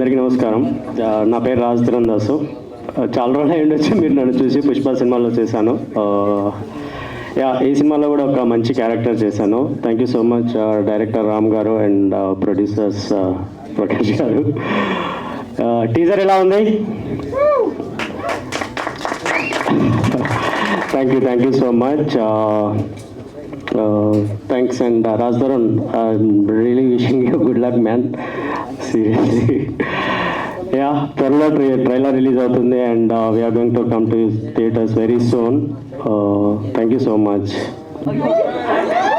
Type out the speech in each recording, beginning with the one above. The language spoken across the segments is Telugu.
అందరికీ నమస్కారం. నా పేరు రాజధరన్ దాసు. చాలా రోజులు అయ్యి ఉండొచ్చు మీరు నన్ను చూసి. పుష్ప సినిమాలో చేశాను. ఈ సినిమాలో కూడా ఒక మంచి క్యారెక్టర్ చేశాను. Thank you so much director Ram గారు అండ్ ప్రొడ్యూసర్స్ ప్రకాష్ గారు. టీజర్ ఎలా ఉంది? Thank you so much. Thanks and Rajadharan, really wishing you good luck man, seriously. త్వరలో ట్రైలర్ రిలీజ్ అవుతుంది and we're going to come to theatres very soon. Thank you so much.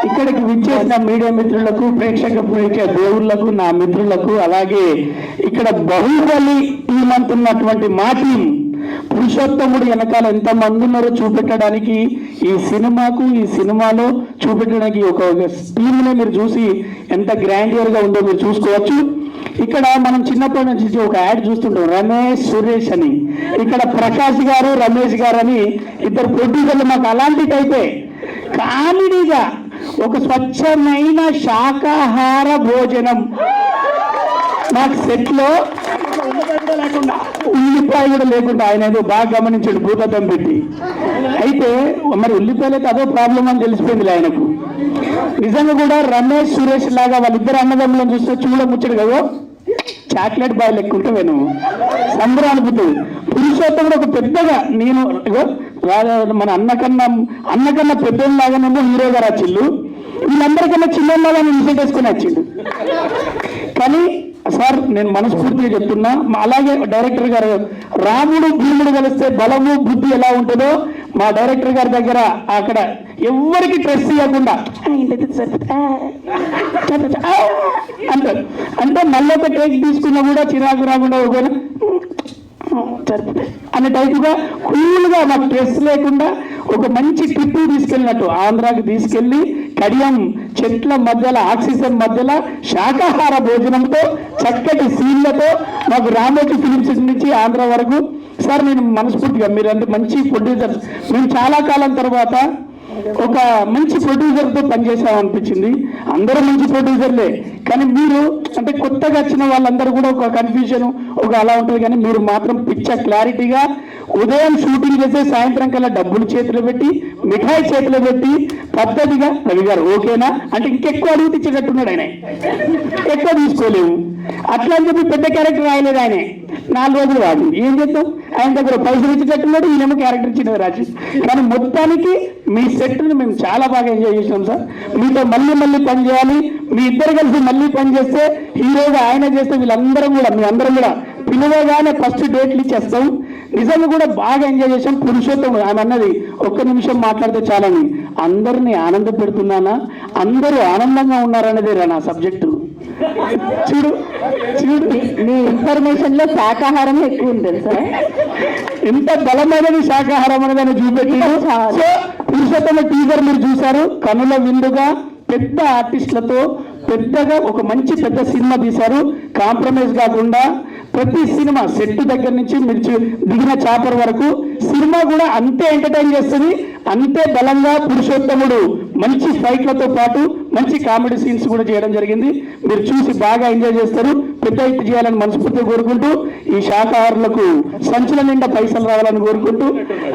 ఇక్కడికి విచ్చేసిన మీడియా మిత్రులకు, ప్రేక్షక దేవుళ్లకు, నా మిత్రులకు, అలాగే ఇక్కడ బాహుబలి టీం అంటున్నటువంటి మా టీం, పురుషోత్తముడు వెనకాల ఎంతమంది ఉన్నారో చూపెట్టడానికి, ఈ సినిమాలో చూపెట్టడానికి ఒక టీంనే మీరు చూసి ఎంత గ్రాండియర్గా ఉందో మీరు చూసుకోవచ్చు. ఇక్కడ మనం చిన్నప్పటి నుంచి ఒక యాడ్ చూస్తుంటాం, రమేష్ సురేష్ అని. ఇక్కడ ప్రకాష్ గారు, రమేష్ గారు అని ఇద్దరు ప్రొడ్యూసర్లు. మాకు అలాంటి టైపే కామెడీగా ఒక స్వచ్ఛమైన శాకాహార భోజనం నాకు సెట్లో లేకుండా, ఉల్లిపాయ కూడా లేకుండా. ఆయన ఏదో బాగా గమనించాడు భూతద్దం పెట్టి. అయితే మరి ఉల్లిపాయలైతే అదో ప్రాబ్లం అని తెలిసిపోయింది ఆయనకు. నిజంగా కూడా రమేష్ సురేష్ లాగా వాళ్ళిద్దరు అన్నదమ్ములను చూస్తే చూడముచ్చడు కదా, చాక్లెట్ బాయ్ లెక్క ఉంటే నువ్వు సంబరం అనుకుంటుంది. పురుషోత్తం కూడా ఒక పెద్దగా, నేను మన అన్నకన్నా పెద్దలాగానేమో హీరో గారు వచ్చిండు, వీళ్ళందరికన్నా చిన్నలాగా విజిట్ వేసుకొని వచ్చిండు. కానీ సార్ నేను మనస్ఫూర్తిగా చెప్తున్నా, అలాగే డైరెక్టర్ గారు, రాముడు భీముడు కలిస్తే బలము బుద్ధి ఎలా ఉంటుందో మా డైరెక్టర్ గారి దగ్గర అక్కడ ఎవరికి స్ట్రెస్ ఇవ్వకుండా అంటే మళ్ళీ ఒక టేక్ తీసుకున్నా కూడా చిరాకు రాకుండా అనే టైపుగా కూల్గా మాకు స్ట్రెస్ లేకుండా ఒక మంచి ట్రిప్ తీసుకెళ్ళినట్టు ఆంధ్రాకి తీసుకెళ్ళి కడియం చెట్ల మధ్యలో, ఆక్సిజన్ మధ్యలో శాకాహార భోజనంతో, చక్కటి సీన్లతో మాకు రామోజీ ఫిలిమ్స్ నుంచి ఆంధ్ర వరకు. సార్ నేను మనస్ఫూర్తిగా, మీరంటే మంచి ప్రొడ్యూసర్స్, మేము చాలా కాలం తర్వాత ఒక మంచి ప్రొడ్యూసర్తో పనిచేసామనిపించింది. అందరూ మంచి ప్రొడ్యూసర్లే, కానీ మీరు అంటే కొత్తగా వచ్చిన వాళ్ళందరూ కూడా ఒక కన్ఫ్యూజన్ ఒక అలా ఉంటుంది. కానీ మీరు మాత్రం క్లారిటీగా ఉదయం షూటింగ్ చేస్తే సాయంత్రం కల్లా డబ్బులు చేతిలో పెట్టి, మిఠాయి చేతిలో పెట్టి పద్ధతిగా, రవి గారు ఓకేనా అంటే ఇంకెక్కువ అడుగు తెచ్చేటట్టున్నాడు ఆయన, ఎక్కువ తీసుకోలేము అట్లా అని చెప్పి పెద్ద క్యారెక్టర్ రాయలేదు ఆయన. 4 రోజులు రాదు, ఏం చేద్దాం, ఆయన దగ్గర పైసలు ఇచ్చేటట్టున్నాడు, ఈయనేమో క్యారెక్టర్ ఇచ్చినవి రాజు. కానీ మొత్తానికి మీ సెట్ని మేము చాలా బాగా ఎంజాయ్ చేసినాం సార్. మీతో మళ్ళీ పని చేయాలి, మీ ఇద్దరు కలిసి మళ్ళీ పని చేస్తే, హీరోగా ఆయన చేస్తే వీళ్ళందరం కూడా, మీ అందరం కూడా పిలువగానే ఫస్ట్ డేట్లు ఇచ్చేస్తాం. నిజంగా కూడా బాగా ఎంజాయ్ చేసాం. పురుషోత్తం ఆమె అన్నది ఒక్క నిమిషం మాట్లాడితే చాలని, అందరినీ ఆనంద పెడుతున్నానా, అందరూ ఆనందంగా ఉన్నారనేదే నా సబ్జెక్టు. చూడు మీ ఇన్ఫర్మేషన్ లో శాకాహారం ఎక్కువ ఉంటుంది సార్. ఎంత బలమైనది శాకాహారం అనేది చూపెట్టారు. సో పురుషోత్తమ టీజర్ మీరు చూశారు, కనుల విందుగా పెద్ద ఆర్టిస్టులతో పెద్దగా ఒక మంచి పెద్ద సినిమా తీశారు. కాంప్రమైజ్ కాకుండా ప్రతి సినిమా సెట్ దగ్గర నుంచి మీరు దిగిన చాపర్ వరకు సినిమా కూడా అంతే ఎంటర్టైన్ చేస్తుంది, అంతే బలంగా పురుషోత్తముడు మంచి ఫైట్లతో పాటు మంచి కామెడీ సీన్స్ కూడా చేయడం జరిగింది. మీరు చూసి బాగా ఎంజాయ్ చేస్తారు. పెద్ద హిట్ చేయాలని మనస్ఫూర్తిగా కోరుకుంటూ, ఈ శాఖాహారులకు సంచుల నిండా పైసలు రావాలని కోరుకుంటూ,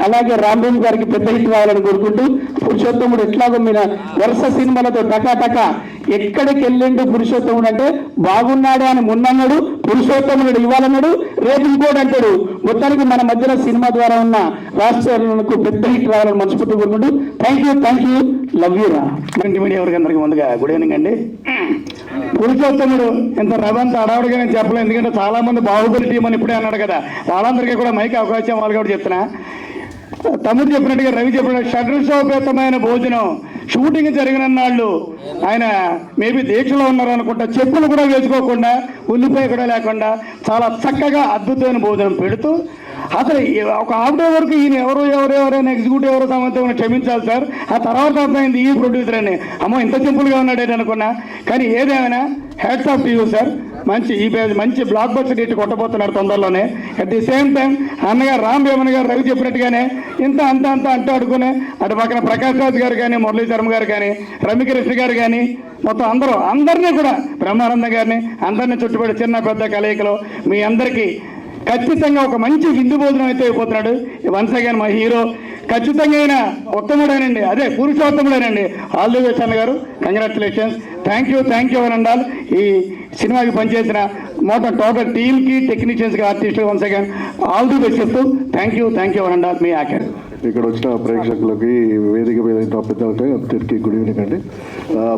అలాగే రాంబాబు గారికి పెద్ద హిట్ రావాలని కోరుకుంటూ, పురుషోత్తముడు ఎట్లాగో మీద వరుస సినిమాలతో టకా ఎక్కడికి వెళ్ళిండు పురుషోత్తముడు అంటే బాగున్నాడు అని మొన్నన్నాడు, పురుషోత్తముడు ఇవ్వాలన్నాడు, రేపు ఇంకోటి అంటాడు. మొత్తానికి మన మధ్యలో సినిమా ద్వారా ఉన్న రాష్ట్రాలకు పెద్ద హిట్ రావాలని మనస్ఫూర్తిగా కోరుకుంటూ థ్యాంక్ యూ లవ్ యూ రా. మీడియా ఎవరికి అందరికీ ముందుగా గుడ్ ఈవినింగ్ అండి. పురుషోత్తముడు ఎంత రవంత అడవుడిగా నేను చెప్పలేదు, ఎందుకంటే చాలా మంది బాహుబలి టీం అని ఇప్పుడే అన్నాడు కదా, వాళ్ళందరికీ కూడా మైక్ అవకాశం వాళ్ళు కూడా చెప్తున్నా. తమ్ముడు చెప్పినట్టుగా, రవి చెప్పినట్టు షడ్రసోపేతమైన భోజనం షూటింగ్ జరిగిన నాళ్ళు ఆయన మేబీ దీక్షలో ఉన్నారు అనుకుంటా, చెప్పులు కూడా వేసుకోకుండా, ఉల్లిపాయ కూడా లేకుండా చాలా చక్కగా అద్భుతమైన భోజనం పెడుతూ అసలు ఒక హాఫ్ డే వరకు ఈయన ఎవరైనా ఎగ్జిక్యూటివ్ ఎవరో సంబంధం క్షమించాలి సార్. ఆ తర్వాత అర్థమైంది ఈ ప్రొడ్యూసర్ అని. అమ్మో ఇంత సింపుల్గా ఉన్నాడని అనుకున్నా. కానీ ఏదేమైనా hats off to you sir. మంచి బ్లాక్ బస్టర్ ఇటు కొట్టబోతున్నారు తొందరలోనే. అట్ ది సేమ్ టైం అన్నగారు రామ్ భీమన్ గారు రవి చెప్పినట్టుగానే ఇంత అంటూ అడుగునే అటు పక్కన ప్రకాష్ రాజ్ గారు కానీ, మురళీ శర్మ గారు కానీ, రమ్యకృష్ణ గారు కానీ, మొత్తం అందరినీ కూడా బ్రహ్మానంద గారిని అందరినీ చుట్టుపడి చిన్న పెద్ద కలయికలో మీ అందరికీ ఖచ్చితంగా ఒక మంచి విందు భోజనం అయితే అయిపోతున్నాడు. వన్స్ అగైన్ మా హీరో ఖచ్చితంగా అయిన ఉత్తముడేనండి, అదే పురుషోత్తముడేనండి. ఆల్ ది బెస్ట్ అన్న గారు, కంగ్రాచులేషన్స్. థ్యాంక్ యూ అని అండాలి. ఈ సినిమాకి పనిచేసిన మొత్తం టోటల్ టీమ్కి, టెక్నీషియన్స్కి, ఆర్టిస్టులు once again all the best చెప్తూ థ్యాంక్ యూ అని అండాలి మీ యాక్టర్. ఇక్కడ వచ్చిన ప్రేక్షకులకి, వేదిక మీద పెద్దలకి అందరికీ గుడ్ ఈవినింగ్ అండి.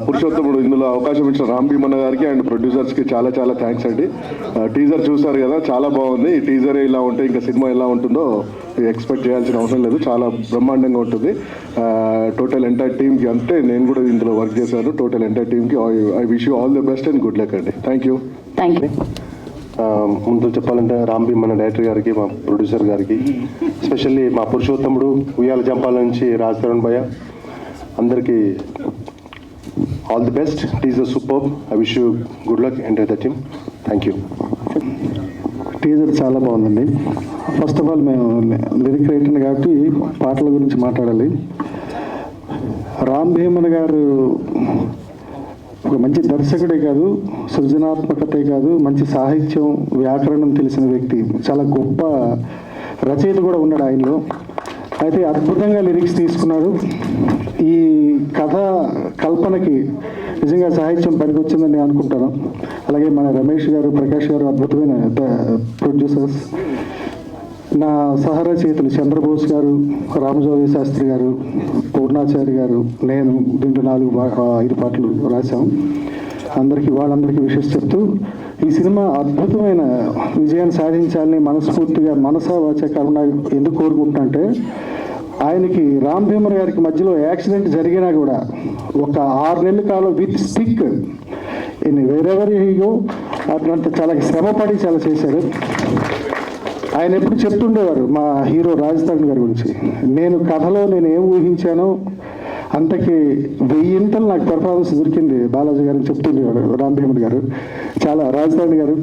పురుషోత్తముడు ఇందులో అవకాశం ఇచ్చిన రామ్ భీమన్న గారికి అండ్ ప్రొడ్యూసర్స్కి చాలా థ్యాంక్స్ అండి. టీజర్ చూసారు కదా, చాలా బాగుంది. ఈ టీజరే ఇలా ఉంటే ఇంకా సినిమా ఎలా ఉంటుందో ఎక్స్పెక్ట్ చేయాల్సిన అవసరం లేదు. చాలా బ్రహ్మాండంగా ఉంటుంది. టోటల్ ఎంటైర్ టీమ్కి, అంటే నేను కూడా ఇందులో వర్క్ చేశాను. టోటల్ ఎంటైర్ టీమ్కి I wish you all the best and good luck అండి. Thank you. ముందు చెప్పాలంటే రామ్ భీమన్న డైరెక్టర్ గారికి, మా ప్రొడ్యూసర్ గారికి, ఎస్పెషల్లీ మా పురుషోత్తముడు, ఉయ్యాల జంపాల నుంచి రాజ్ తరుణ్ భయ్య, అందరికీ all the best. Teaser super. I wish you good luck and the team. Thank you. Teaser చాలా బాగుందండి. ఫస్ట్ ఆఫ్ ఆల్ మేము లిరిక్ రైటర్ కాబట్టి పాటల గురించి మాట్లాడాలి. రామ్ భీమన్ గారు ఒక మంచి దర్శకుడే కాదు, సృజనాత్మకతే కాదు, మంచి సాహిత్యం, వ్యాకరణం తెలిసిన వ్యక్తి. చాలా గొప్ప రచయిత కూడా ఉన్నాడు ఆయనలో. అయితే అద్భుతంగా లిరిక్స్ తీసుకున్నాడు. ఈ కథ కల్పనకి నిజంగా సాహిత్యం పనికొచ్చిందని నేను అనుకుంటాను. అలాగే మన రమేష్ గారు, ప్రకాష్ గారు అద్భుతమైన ప్రొడ్యూసర్స్. నా సహరచయితలు చంద్రబోస్ గారు, రామజోగి శాస్త్రి గారు, పూర్ణాచారి గారు, నేను దీంట్లో 4-5 పాటలు రాశాం. వాళ్ళందరికీ విషెస్ చెప్తూ ఈ సినిమా అద్భుతమైన విజయాన్ని సాధించాలని మనస్ఫూర్తిగా మనసా వాచ కర్మ ఎందుకు కోరుకుంటున్నా అంటే, ఆయనకి రామ్ భీమన్ గారికి మధ్యలో యాక్సిడెంట్ జరిగినా కూడా ఒక 6 నెలల కాలం విత్ స్టిక్ ఇన్ వేరెవర్ హీగో అట్లంతా చాలా శ్రమపడి చాలా చేశారు. ఆయన ఎప్పుడు చెప్తుండేవారు మా హీరో రాజ్ తరుణ్ గారి గురించి, నేను కథలో ఏం ఊహించానో అంతకి 1000 నాకు పెర్ఫార్మెన్స్ దొరికింది బాలాజీ గారిని చెప్తుండేవాడు రామ్ భీమన్ గారు. చాలా Raj Tarun garu,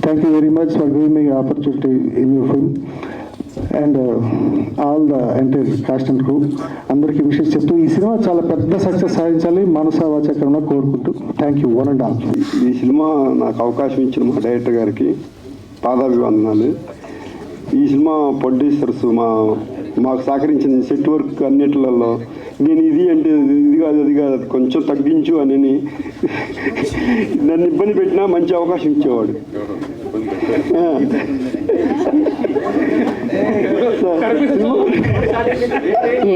thank you very much for giving me opportunity in your film and all the entire cast and crew. అందరికీ విషెస్ చెప్తూ ఈ సినిమా చాలా పెద్ద సక్సెస్ సాధించాలి మనసా వాచకంగా కోరుకుంటూ thank you one and all. ఈ సినిమా నాకు అవకాశం ఇచ్చిన మా డైరెక్టర్ గారికి పాదాభివందనాలు. ఈ సినిమా ప్రొడ్యూసర్స్ మాకు సహకరించిన సెట్ వర్క్ అన్నిట్లలో నేను ఇది అంటే ఇది కాదు అది కాదు కొంచెం తగ్గించు అని నన్ను ఇబ్బంది పెట్టినా మంచి అవకాశం ఇచ్చేవాడు.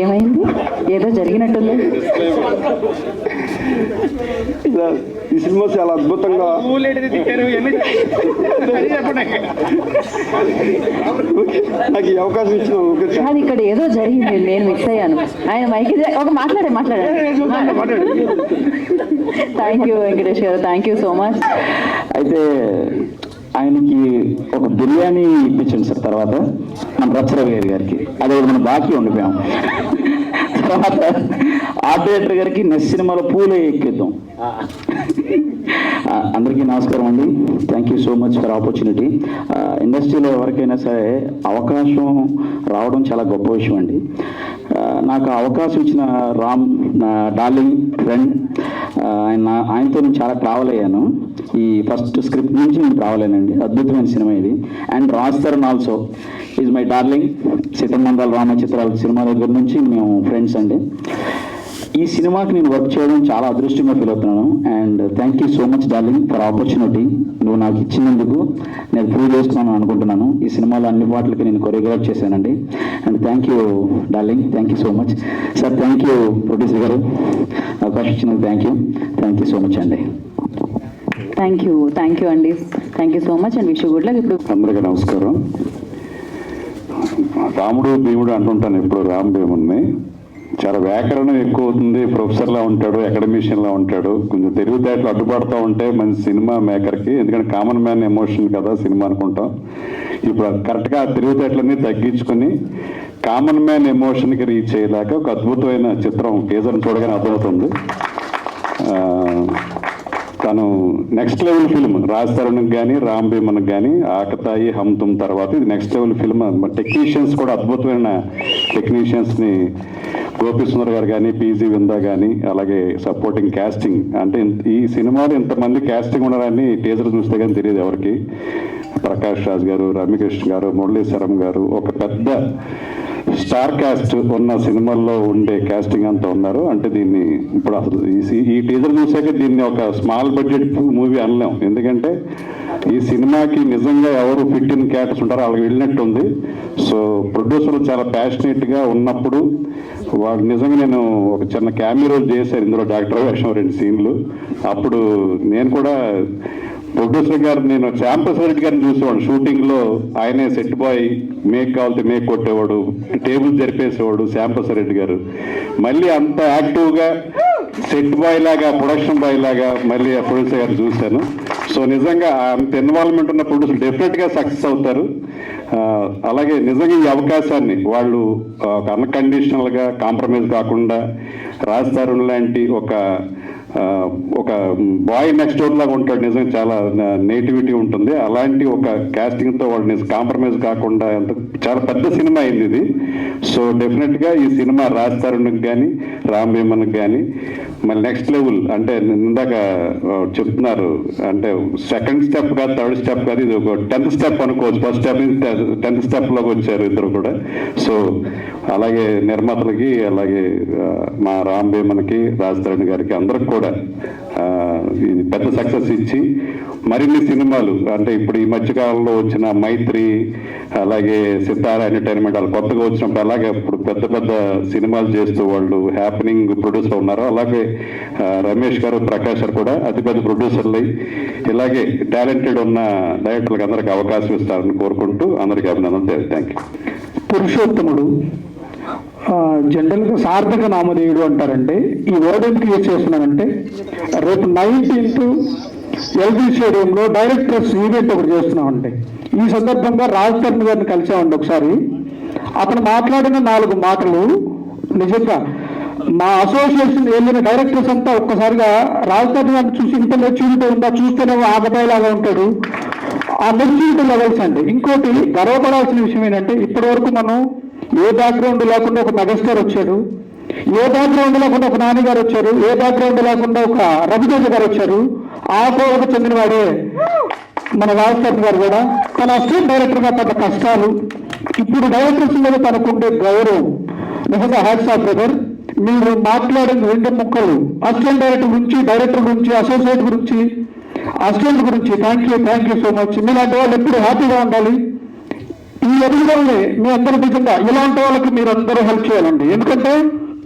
ఏమైంది? ఏదో జరిగినట్టుంది. ఈ సినిమా చాలా అద్భుతంగా నాకు ఈ అవకాశం ఇచ్చిన అది ఇక్కడ ఏదో జరిగింది, నేను మిక్స్ అయ్యాను. ఆయన మైకి ఒక మాట్లాడారు. థ్యాంక్ యూ వెంకటేష్ గారు, థ్యాంక్ యూ సో మచ్. అయితే ఆయనకి ఒక బిర్యానీ ఇప్పించండి సార్ తర్వాత మన రచ్చరవి గారికి, అదే మనం బాకీ ఉండిపోయాం. తర్వాత ఆర్ట్ డైరెక్టర్ గారికి నెక్స్ట్ సినిమాలో పూలే ఎక్కిద్దాం. అందరికీ నమస్కారం అండి. Thank you so much for opportunity. ఇండస్ట్రీలో ఎవరికైనా సరే అవకాశం రావడం చాలా గొప్ప విషయం అండి. నాకు అవకాశం ఇచ్చిన రామ్ నా డార్లింగ్ ఫ్రెండ్, ఆయనతో నేను చాలా ట్రావెల్ అయ్యాను. ఈ ఫస్ట్ స్క్రిప్ట్ నుంచి నేను ట్రావెల్ అయ్యానండి. అద్భుతమైన సినిమా ఇది. And Raj Tarun also is my darling. సీతమ్మందాల రామచిత్రాల సినిమా దగ్గర నుంచి మేము ఫ్రెండ్స్ అండి. ఈ సినిమాకి నేను వర్క్ చేయడం చాలా అదృష్టంగా ఫీల్ అవుతున్నాను. And thank you so much darling for opportunity. నువ్వు నాకు ఇచ్చినందుకు నేను ప్రూవ్ చేసుకున్నాను అనుకుంటున్నాను. ఈ సినిమాలో అన్ని పాటలకి నేను కొరియోగ్రాఫ్ చేశానండి. And thank you darling, thank you so much sir. Thank you producer గారు, అవకాశం ఇచ్చినందుకు థ్యాంక్ యూ సో మచ్ అండి. థ్యాంక్ యూ అండి. Thank you so much and wish good luck. ఇప్పుడు అందరికీ నమస్కారం. రాముడు భీముడు అంటుంటాను ఎప్పుడు రామ్ భీముడిని. చాలా వ్యాకరణం ఎక్కువ అవుతుంది, ప్రొఫెసర్లా ఉంటాడు, అకాడమిషియన్లా ఉంటాడు. కొంచెం తెలివితేటలు అడ్డుపడుతూ ఉంటే మంచి సినిమా మేకర్కి, ఎందుకంటే కామన్ మ్యాన్ ఎమోషన్ కదా సినిమా అనుకుంటాం. ఇప్పుడు కరెక్ట్గా ఆ తెలివితేటలన్నీ తగ్గించుకొని కామన్ మ్యాన్ ఎమోషన్కి రీచ్ అయ్యేలాక ఒక అద్భుతమైన చిత్రం టీజర్ని చూడగానే అర్థమవుతుంది. తను నెక్స్ట్ లెవెల్ ఫిల్మ్ రాజ్ తరుణ్కి కానీ రామ్ భీమన్కి కానీ ఆకతాయి హమ్ తుమ్ తర్వాత ఇది నెక్స్ట్ లెవెల్ ఫిల్మ్. టెక్నీషియన్స్ కూడా అద్భుతమైన టెక్నీషియన్స్ని గోపి సుందర్ గారు కానీ, పీజీ విందా కానీ, అలాగే సపోర్టింగ్ క్యాస్టింగ్. అంటే ఈ సినిమాలో ఇంతమంది క్యాస్టింగ్ ఉన్నారని టీజర్ చూస్తే కానీ తెలియదు ఎవరికి. ప్రకాష్ రాజ్ గారు, రమ్యకృష్ణ గారు, మురళీశ్వరం గారు, ఒక పెద్ద స్టార్ క్యాస్ట్ ఉన్న సినిమాల్లో ఉండే క్యాస్టింగ్ అంతా ఉన్నారు. అంటే దీన్ని ఇప్పుడు అసలు ఈ టీజర్ చూసాక దీన్ని ఒక స్మాల్ బడ్జెట్ మూవీ అనలేం. ఎందుకంటే ఈ సినిమాకి నిజంగా ఎవరు ఫిట్ ఇన్ క్యారెక్టర్స్ ఉంటారో వాళ్ళకి వెళ్ళినట్టు ఉంది. సో ప్రొడ్యూసర్లు చాలా ప్యాషనేట్గా ఉన్నప్పుడు వాళ్ళు నిజంగా నేను ఒక చిన్న క్యామీ రోల్ చేశారు ఇందులో, డాక్టర్ వేషం 2 సీన్లు. అప్పుడు నేను కూడా ప్రొడ్యూసర్ గారు, నేను శ్యాంప్రసాద్ రెడ్డి గారిని చూసేవాడు షూటింగ్లో. ఆయనే సెట్ బాయ్, మేక్ కావాలితే మేక్ కొట్టేవాడు, టేబుల్ జరిపేసేవాడు శ్యాంప్రసాద్ రెడ్డి గారు. మళ్ళీ అంత యాక్టివ్గా సెట్ బాయ్ లాగా, ప్రొడక్షన్ బాయ్ లాగా మళ్ళీ ఆ ప్రొడ్యూసర్ గారు చూశాను. సో నిజంగా అంత ఇన్వాల్వ్మెంట్ ఉన్న ప్రొడ్యూసర్ డెఫినెట్గా సక్సెస్ అవుతారు. అలాగే నిజంగా ఈ అవకాశాన్ని వాళ్ళు అన్కండిషనల్గా కాంప్రమైజ్ కాకుండా రాజ్ తరుణ్ లాంటి ఒక బాయ్ నెక్స్ట్ డోర్ లాగా ఉంటాడు, నిజంగా చాలా నేటివిటీ ఉంటుంది. అలాంటి ఒక క్యాస్టింగ్తో వాళ్ళు కాంప్రమైజ్ కాకుండా చాలా పెద్ద సినిమా అయింది ఇది. సో డెఫినెట్గా ఈ సినిమా రాజ్ తరుణ్కి కానీ, రామ్ భీమన్కి కానీ మళ్ళీ నెక్స్ట్ లెవెల్. అంటే ఇందాక చెప్తున్నారు, అంటే సెకండ్ స్టెప్ కాదు, థర్డ్ స్టెప్ కాదు, ఇది ఒక 10th స్టెప్ అనుకోవచ్చు. ఫస్ట్ స్టెప్ నుంచి 10th స్టెప్లోకి వచ్చారు ఇద్దరు కూడా. సో అలాగే నిర్మాతలకి, అలాగే మా రామ్ భీమన్కి, రాజ్ తరుణ్ గారికి అందరికి కూడా ఇది పెద్ద సక్సెస్ ఇచ్చి మరిన్ని సినిమాలు, అంటే ఇప్పుడు ఈ మధ్యకాలంలో వచ్చిన మైత్రి, అలాగే సితారా ఎంటర్టైన్మెంట్ వాళ్ళు కొత్తగా వచ్చినప్పుడు, అలాగే ఇప్పుడు పెద్ద పెద్ద సినిమాలు చేస్తూ వాళ్ళు హ్యాపెనింగ్ ప్రొడ్యూసర్ ఉన్నారు. అలాగే రమేష్ గారు, ప్రకాష్ గారు కూడా అతిపెద్ద ప్రొడ్యూసర్లు. ఇలాగే టాలెంటెడ్ ఉన్న డైరెక్టర్లకు అందరికీ అవకాశం ఇస్తారని కోరుకుంటూ అందరికీ అభినందనలు. Thank you. పురుషోత్తముడు జనరల్గా సార్థక నామధేయుడు అంటారంటే, ఈ వర్డ్ ఎందుకు యూజ్ చేస్తున్నానంటే, రేపు 19th ఎల్బీ స్టేడియంలో డైరెక్టర్స్ ఈవెంట్ ఒకటి చేస్తున్నామండి. ఈ సందర్భంగా రాజ్ తరుణ్ గారిని కలిసామండి ఒకసారి. అతను మాట్లాడిన 4 మాటలు నిజంగా మా అసోసియేషన్ వెళ్ళిన డైరెక్టర్స్ అంతా ఒక్కసారిగా రాజ్ తరుణ్ గారిని చూసి ఇంత మెచ్యూరిటీ ఉందా, చూస్తేనేమో ఆగదాయిలాగా ఉంటాడు, ఆ మెచ్యూరిటీ లెవెల్స్ అండి. ఇంకోటి గర్వపడాల్సిన విషయం ఏంటంటే, ఇప్పటి వరకు మనం ఏ బ్యాక్గ్రౌండ్ లేకుండా ఒక మెగాస్టార్ వచ్చాడు, ఏ బ్యాక్గ్రౌండ్ లేకుండా ఒక నాని గారు వచ్చారు, ఏ బ్యాక్గ్రౌండ్ లేకుండా ఒక రవితేజ గారు వచ్చారు. ఆ కోవకు చెందినవాడే మన రాజ్ తరుణ్ గారు కూడా. తన అసిస్టెంట్ డైరెక్టర్గా పడ్డ కష్టాలు, ఇప్పుడు డైరెక్టర్స్ మీద తనకుండే గౌరవం, నిజంగా హ్యాట్స్ ఆఫ్ బ్రదర్. మీరు మాట్లాడిన 2 ముక్కలు అసిస్టెంట్ డైరెక్టర్ గురించి, డైరెక్టర్ గురించి, అసోసియేట్ గురించి, అసిస్టెంట్ గురించి, థ్యాంక్ యూ సో మచ్. మీలాంటి వాళ్ళు ఎప్పుడు హ్యాపీగా ఉండాలి. ఈ ఎదుగుదలని మీ అందరూ నిజంగా ఇలాంటి వాళ్ళకి మీరు అందరూ హెల్ప్ చేయాలండి. ఎందుకంటే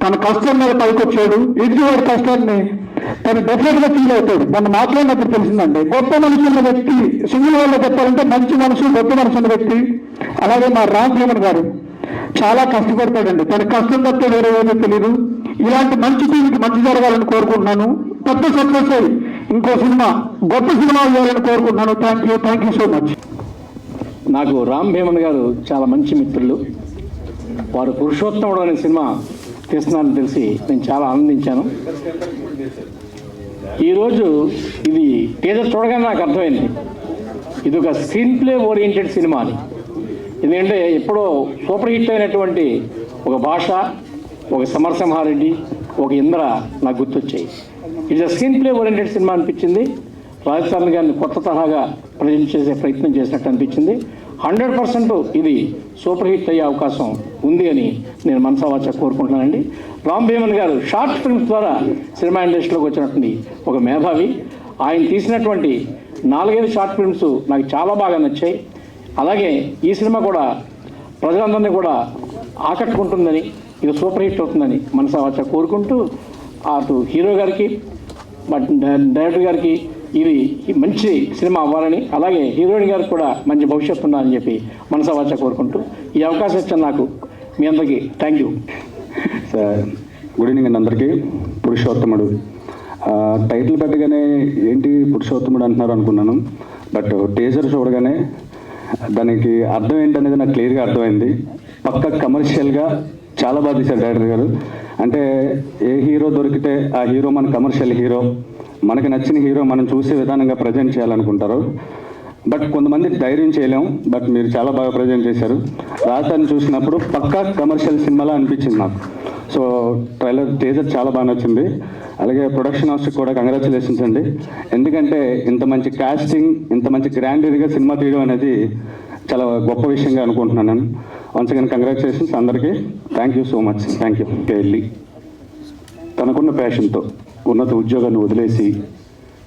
తన కష్టం మీద పైకి వచ్చాడు, ఎదుగువాడి కష్టాన్ని తను డెఫినెట్గా ఫీల్ అవుతాడు. మన మాట్లాడినప్పుడు తెలిసిందండి, గొప్ప మనసు ఉన్న వ్యక్తి, సింగిల్ వాళ్ళు చెప్పాలంటే మంచి మనసు, గొప్ప మనసు ఉన్న వ్యక్తి. అలాగే మా రామ్ భీమన్ గారు చాలా కష్టపడతాడండి, తన కష్టం తప్ప వేరే ఏమీ తెలియదు. ఇలాంటి మంచి టీంకి మంచి జరగాలని కోరుకుంటున్నాను. పెద్ద సక్సెస్ అయ్యి ఇంకో సినిమా, గొప్ప సినిమా ఇవ్వాలని కోరుకుంటున్నాను. Thank you so much. నాకు రామ్ భీమన్ గారు చాలా మంచి మిత్రులు. వారు పురుషోత్తముడు అనే సినిమా తీస్తున్నారని తెలిసి నేను చాలా ఆనందించాను. ఈరోజు ఇది టీజర్ చూడగానే నాకు అర్థమైంది, ఇది ఒక స్క్రీన్ ప్లే ఓరియంటెడ్ సినిమా అని. ఎందుకంటే ఎప్పుడో సూపర్ హిట్ అయినటువంటి ఒక భాష, ఒక సమరసింహారెడ్డి, ఒక ఇంద్ర నాకు గుర్తొచ్చాయి. ఇది స్క్రీన్ ప్లే ఓరియంటెడ్ సినిమా అనిపించింది. రాజ్ తరుణ్ గారిని కొత్త తరహాగా ప్రజెంట్ చేసే ప్రయత్నం చేసినట్టు అనిపించింది. 100% ఇది సూపర్ హిట్ అయ్యే అవకాశం ఉంది అని నేను మనసావాచ కోరుకుంటున్నానండి. రామ్ భీమన్ గారు షార్ట్ ఫిల్మ్స్ ద్వారా సినిమా ఇండస్ట్రీలోకి వచ్చినటువంటి ఒక మేధావి. ఆయన తీసినటువంటి 4-5 షార్ట్ ఫిల్మ్స్ నాకు చాలా బాగా నచ్చాయి. అలాగే ఈ సినిమా కూడా ప్రజలందరినీ కూడా ఆకట్టుకుంటుందని, ఇది సూపర్ హిట్ అవుతుందని మనసావాచ కోరుకుంటూ, అటు హీరో గారికి, డైరెక్టర్ గారికి ఇది మంచి సినిమా అవ్వాలని, అలాగే హీరోయిన్ గారికి కూడా మంచి భవిష్యత్తు ఉండాలని చెప్పి మనసావాచ కోరుకుంటూ ఈ అవకాశం ఇచ్చిన నాకు మీ అందరికీ thank you. Sir good evening అండి అందరికీ. పురుషోత్తముడు టైటిల్ పెట్టగానే ఏంటి పురుషోత్తముడు అంటున్నారు అనుకున్నాను. బట్ టీజర్ చూడగానే దానికి అర్థం ఏంటనేది నాకు క్లియర్గా అర్థమైంది. పక్క కమర్షియల్గా చాలా బాగా తీశారు డైరెక్టర్ గారు. అంటే ఏ హీరో దొరికితే ఆ హీరో మన కమర్షియల్ హీరో, మనకి నచ్చిన హీరో మనం చూసే విధానంగా ప్రజెంట్ చేయాలనుకుంటారు. బట్ కొంతమంది ధైర్యం చేయలేం. బట్ మీరు చాలా బాగా ప్రజెంట్ చేశారు. రాజధాని చూసినప్పుడు పక్కా కమర్షియల్ సినిమాలా అనిపించింది నాకు. సో టీజర్ చాలా బాగా నచ్చింది. అలాగే ప్రొడక్షన్ హౌస్కి కూడా కంగ్రాచులేషన్స్ అండి. ఎందుకంటే ఇంత మంచి కాస్టింగ్, ఇంత మంచి గ్రాండీగా సినిమా తీయడం అనేది చాలా గొప్ప విషయంగా అనుకుంటున్నాను నేను. వన్స్ అగైన్ కంగ్రాచులేషన్స్ అందరికీ. Thank you so much. Thank you. వెళ్ళి తనకున్న ప్యాషన్తో ఉన్నత ఉద్యోగాన్ని వదిలేసి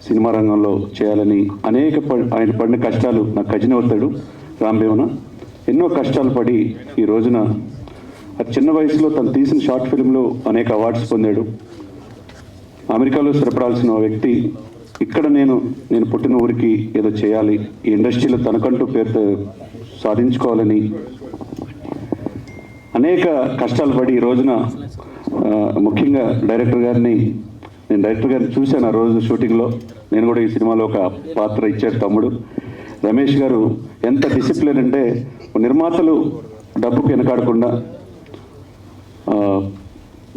సినిమా రంగంలో చేయాలని ఆయన పడిన కష్టాలు నాకు కజిన్ అవుతాడు రాంభీమన. ఎన్నో కష్టాలు పడి ఈ రోజున అతి చిన్న వయసులో తను తీసిన షార్ట్ ఫిల్మ్లో అనేక అవార్డ్స్ పొందాడు. అమెరికాలో స్థిరపడాల్సిన వ్యక్తి ఇక్కడ నేను పుట్టిన ఊరికి ఏదో చేయాలి, ఈ ఇండస్ట్రీలో తనకంటూ పేరు సాధించుకోవాలని అనేక కష్టాలు పడి ఈ రోజున ముఖ్యంగా డైరెక్టర్ గారిని చూశాను ఆ రోజు షూటింగ్లో. నేను కూడా ఈ సినిమాలో ఒక పాత్ర ఇచ్చారు తమ్ముడు రమేష్ గారు. ఎంత డిసిప్లిన్ అంటే నిర్మాతలు డబ్బుకు వెనకాడకుండా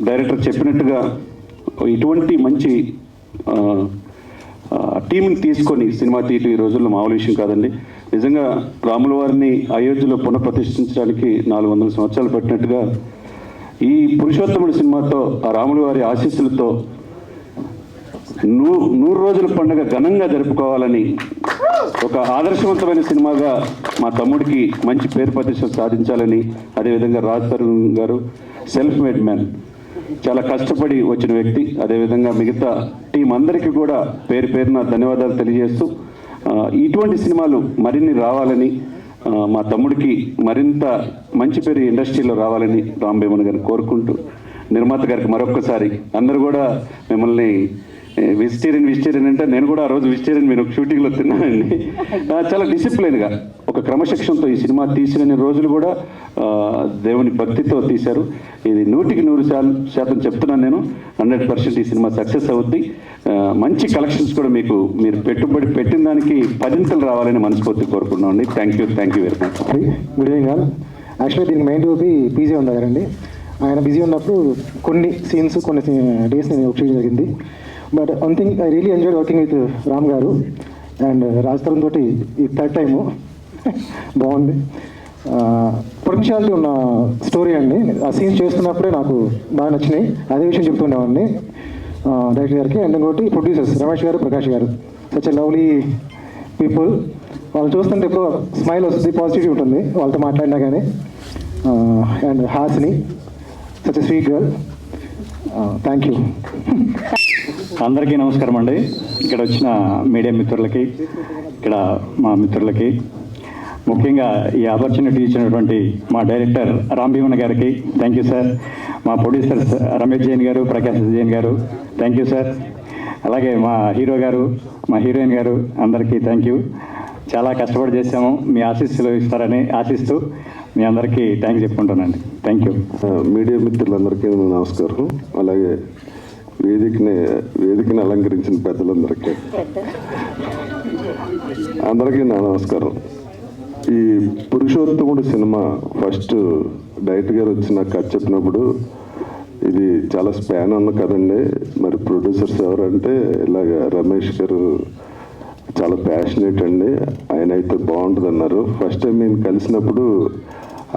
డైరెక్టర్ చెప్పినట్టుగా ఇటువంటి మంచి టీంని తీసుకొని సినిమా తీయటం ఈ రోజుల్లో మామూలు విషయం కాదండి. నిజంగా రాముల వారిని అయోధ్యలో పునఃప్రతిష్ఠించడానికి 400 సంవత్సరాలు పట్టినట్టుగా ఈ పురుషోత్తముడి సినిమాతో ఆ రాముల వారి ఆశీస్సులతో 100 రోజుల పండుగ ఘనంగా జరుపుకోవాలని ఒక ఆదర్శవంతమైన సినిమాగా మా తమ్ముడికి మంచి పేరు ప్రతిష్టలు సాధించాలని, అదేవిధంగా రాజ్ తరుణ్ గారు సెల్ఫ్ మేడ్ మ్యాన్, చాలా కష్టపడి వచ్చిన వ్యక్తి. అదేవిధంగా మిగతా టీం అందరికీ కూడా పేరు పేరున ధన్యవాదాలు తెలియజేస్తూ ఇటువంటి సినిమాలు మరిన్ని రావాలని, మా తమ్ముడికి మరింత మంచి పేరు ఇండస్ట్రీలో రావాలని రాంభీమన్ గారిని కోరుకుంటూ, నిర్మాత గారికి మరొక్కసారి అందరూ కూడా మిమ్మల్ని వెజిటేరియన్ అంటే నేను కూడా ఆ రోజు వెజిటేరియన్ మీరు షూటింగ్లో తిన్నానండి. చాలా డిసిప్లిన్గా ఒక క్రమశిక్షణతో ఈ సినిమా తీసిన రోజులు కూడా దేవుని భక్తితో తీశారు. ఇది 100% చెప్తున్నాను నేను. 100% ఈ సినిమా సక్సెస్ అవుద్ది. మంచి కలెక్షన్స్ కూడా మీరు పెట్టుబడి పెట్టిన దానికి 10 రావాలని మనస్ఫూర్తి కోరుకున్నామండి. Thank you very much. Good evening all. Actually దీనికి మెయిన్ టూపీ పీజీ ఉంది కదండి. ఆయన బిజీ ఉన్నప్పుడు కొన్ని సీన్స్ కొన్ని డేస్ నేను వర్క్ చేయడం జరిగింది. But one thing I really enjoy working with Ram గారు అండ్ రాజ్ తరుణ్ తోటి ఈ థర్డ్ టైము బాగుంది. పొటెన్షియాలిటీ ఉన్న స్టోరీ అండి. ఆ సీన్స్ చేస్తున్నప్పుడే నాకు బాగా నచ్చినాయి. అదే విషయం చెప్తుండేవాడిని డైరెక్టర్ గారికి. అండ్ ఇంకోటి ప్రొడ్యూసర్స్ రమేష్ గారు, ప్రకాష్ గారు, సచ్ ఎ లవ్లీ పీపుల్. వాళ్ళు చూస్తుంటే ఎప్పుడో స్మైల్ వస్తుంది, పాజిటివిటీ ఉంటుంది వాళ్ళతో మాట్లాడినా కానీ. And Hasini, such a sweet girl. Thank you. అందరికీ నమస్కారం అండి. ఇక్కడ వచ్చిన మీడియా మిత్రులకి, ఇక్కడ మా మిత్రులకి, ముఖ్యంగా ఈ ఆపర్చునిటీ ఇచ్చినటువంటి మా డైరెక్టర్ రాంభీమన్ గారికి థ్యాంక్ యూ సార్. మా ప్రొడ్యూసర్స్ రమేష్ జైన్ గారు, ప్రకాష్ జైన్ గారు థ్యాంక్ యూ సార్. అలాగే మా హీరో గారు, మా హీరోయిన్ గారు అందరికీ థ్యాంక్ యూ. చాలా కష్టపడి చేసాము. మీ ఆశీస్సులు ఇస్తారని ఆశిస్తూ మీ అందరికీ థ్యాంక్స్ చెప్పుకుంటానండి. Thank you. మీడియా మిత్రులందరికీ నమస్కారం. అలాగే వేదికని అలంకరించిన పెద్దలందరికీ నా నమస్కారం. ఈ పురుషోత్తముడు సినిమా ఫస్ట్ డైరెక్టర్ గారు వచ్చి నాకు కథ చెప్పినప్పుడు ఇది చాలా స్పాన్ ఉన్న కదండి. మరి ప్రొడ్యూసర్స్ ఎవరంటే ఇలాగ రమేష్ గారు చాలా ప్యాషనేట్ అండి, ఆయన అయితే బాగుంటుంది అన్నారు. ఫస్ట్ టైం నేను కలిసినప్పుడు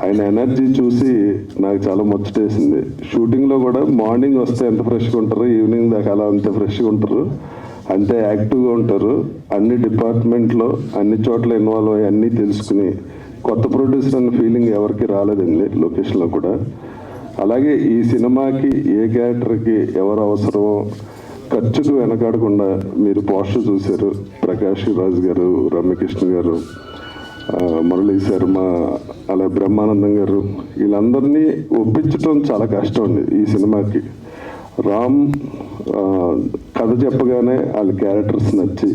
ఆయన ఎనర్జీ చూసి నాకు చాలా ముచ్చటేసింది. షూటింగ్లో కూడా మార్నింగ్ వస్తే ఎంత ఫ్రెష్గా ఉంటారు, ఈవినింగ్ దాకా అలా అంత ఫ్రెష్గా ఉంటారు, అంతే యాక్టివ్గా ఉంటారు. అన్ని డిపార్ట్మెంట్లో అన్ని చోట్ల ఇన్వాల్వ్ అయ్యి అన్నీ తెలుసుకుని కొత్త ప్రొడ్యూసర్ అన్న ఫీలింగ్ ఎవరికి రాలేదండి లొకేషన్లో కూడా. అలాగే ఈ సినిమాకి ఏ క్యారెక్టర్కి ఎవరు అవసరమో ఖర్చుకు వెనకాడకుండా మీరు పోస్టర్ చూశారు. ప్రకాష్ రాజ్ గారు, రమ్యకృష్ణ గారు, మురళీ శర్మ, అలా బ్రహ్మానందం గారు, వీళ్ళందరినీ ఒప్పించడం చాలా కష్టం అండి ఈ సినిమాకి. రామ్ కథ చెప్పగానే వాళ్ళ క్యారెక్టర్స్ నచ్చి,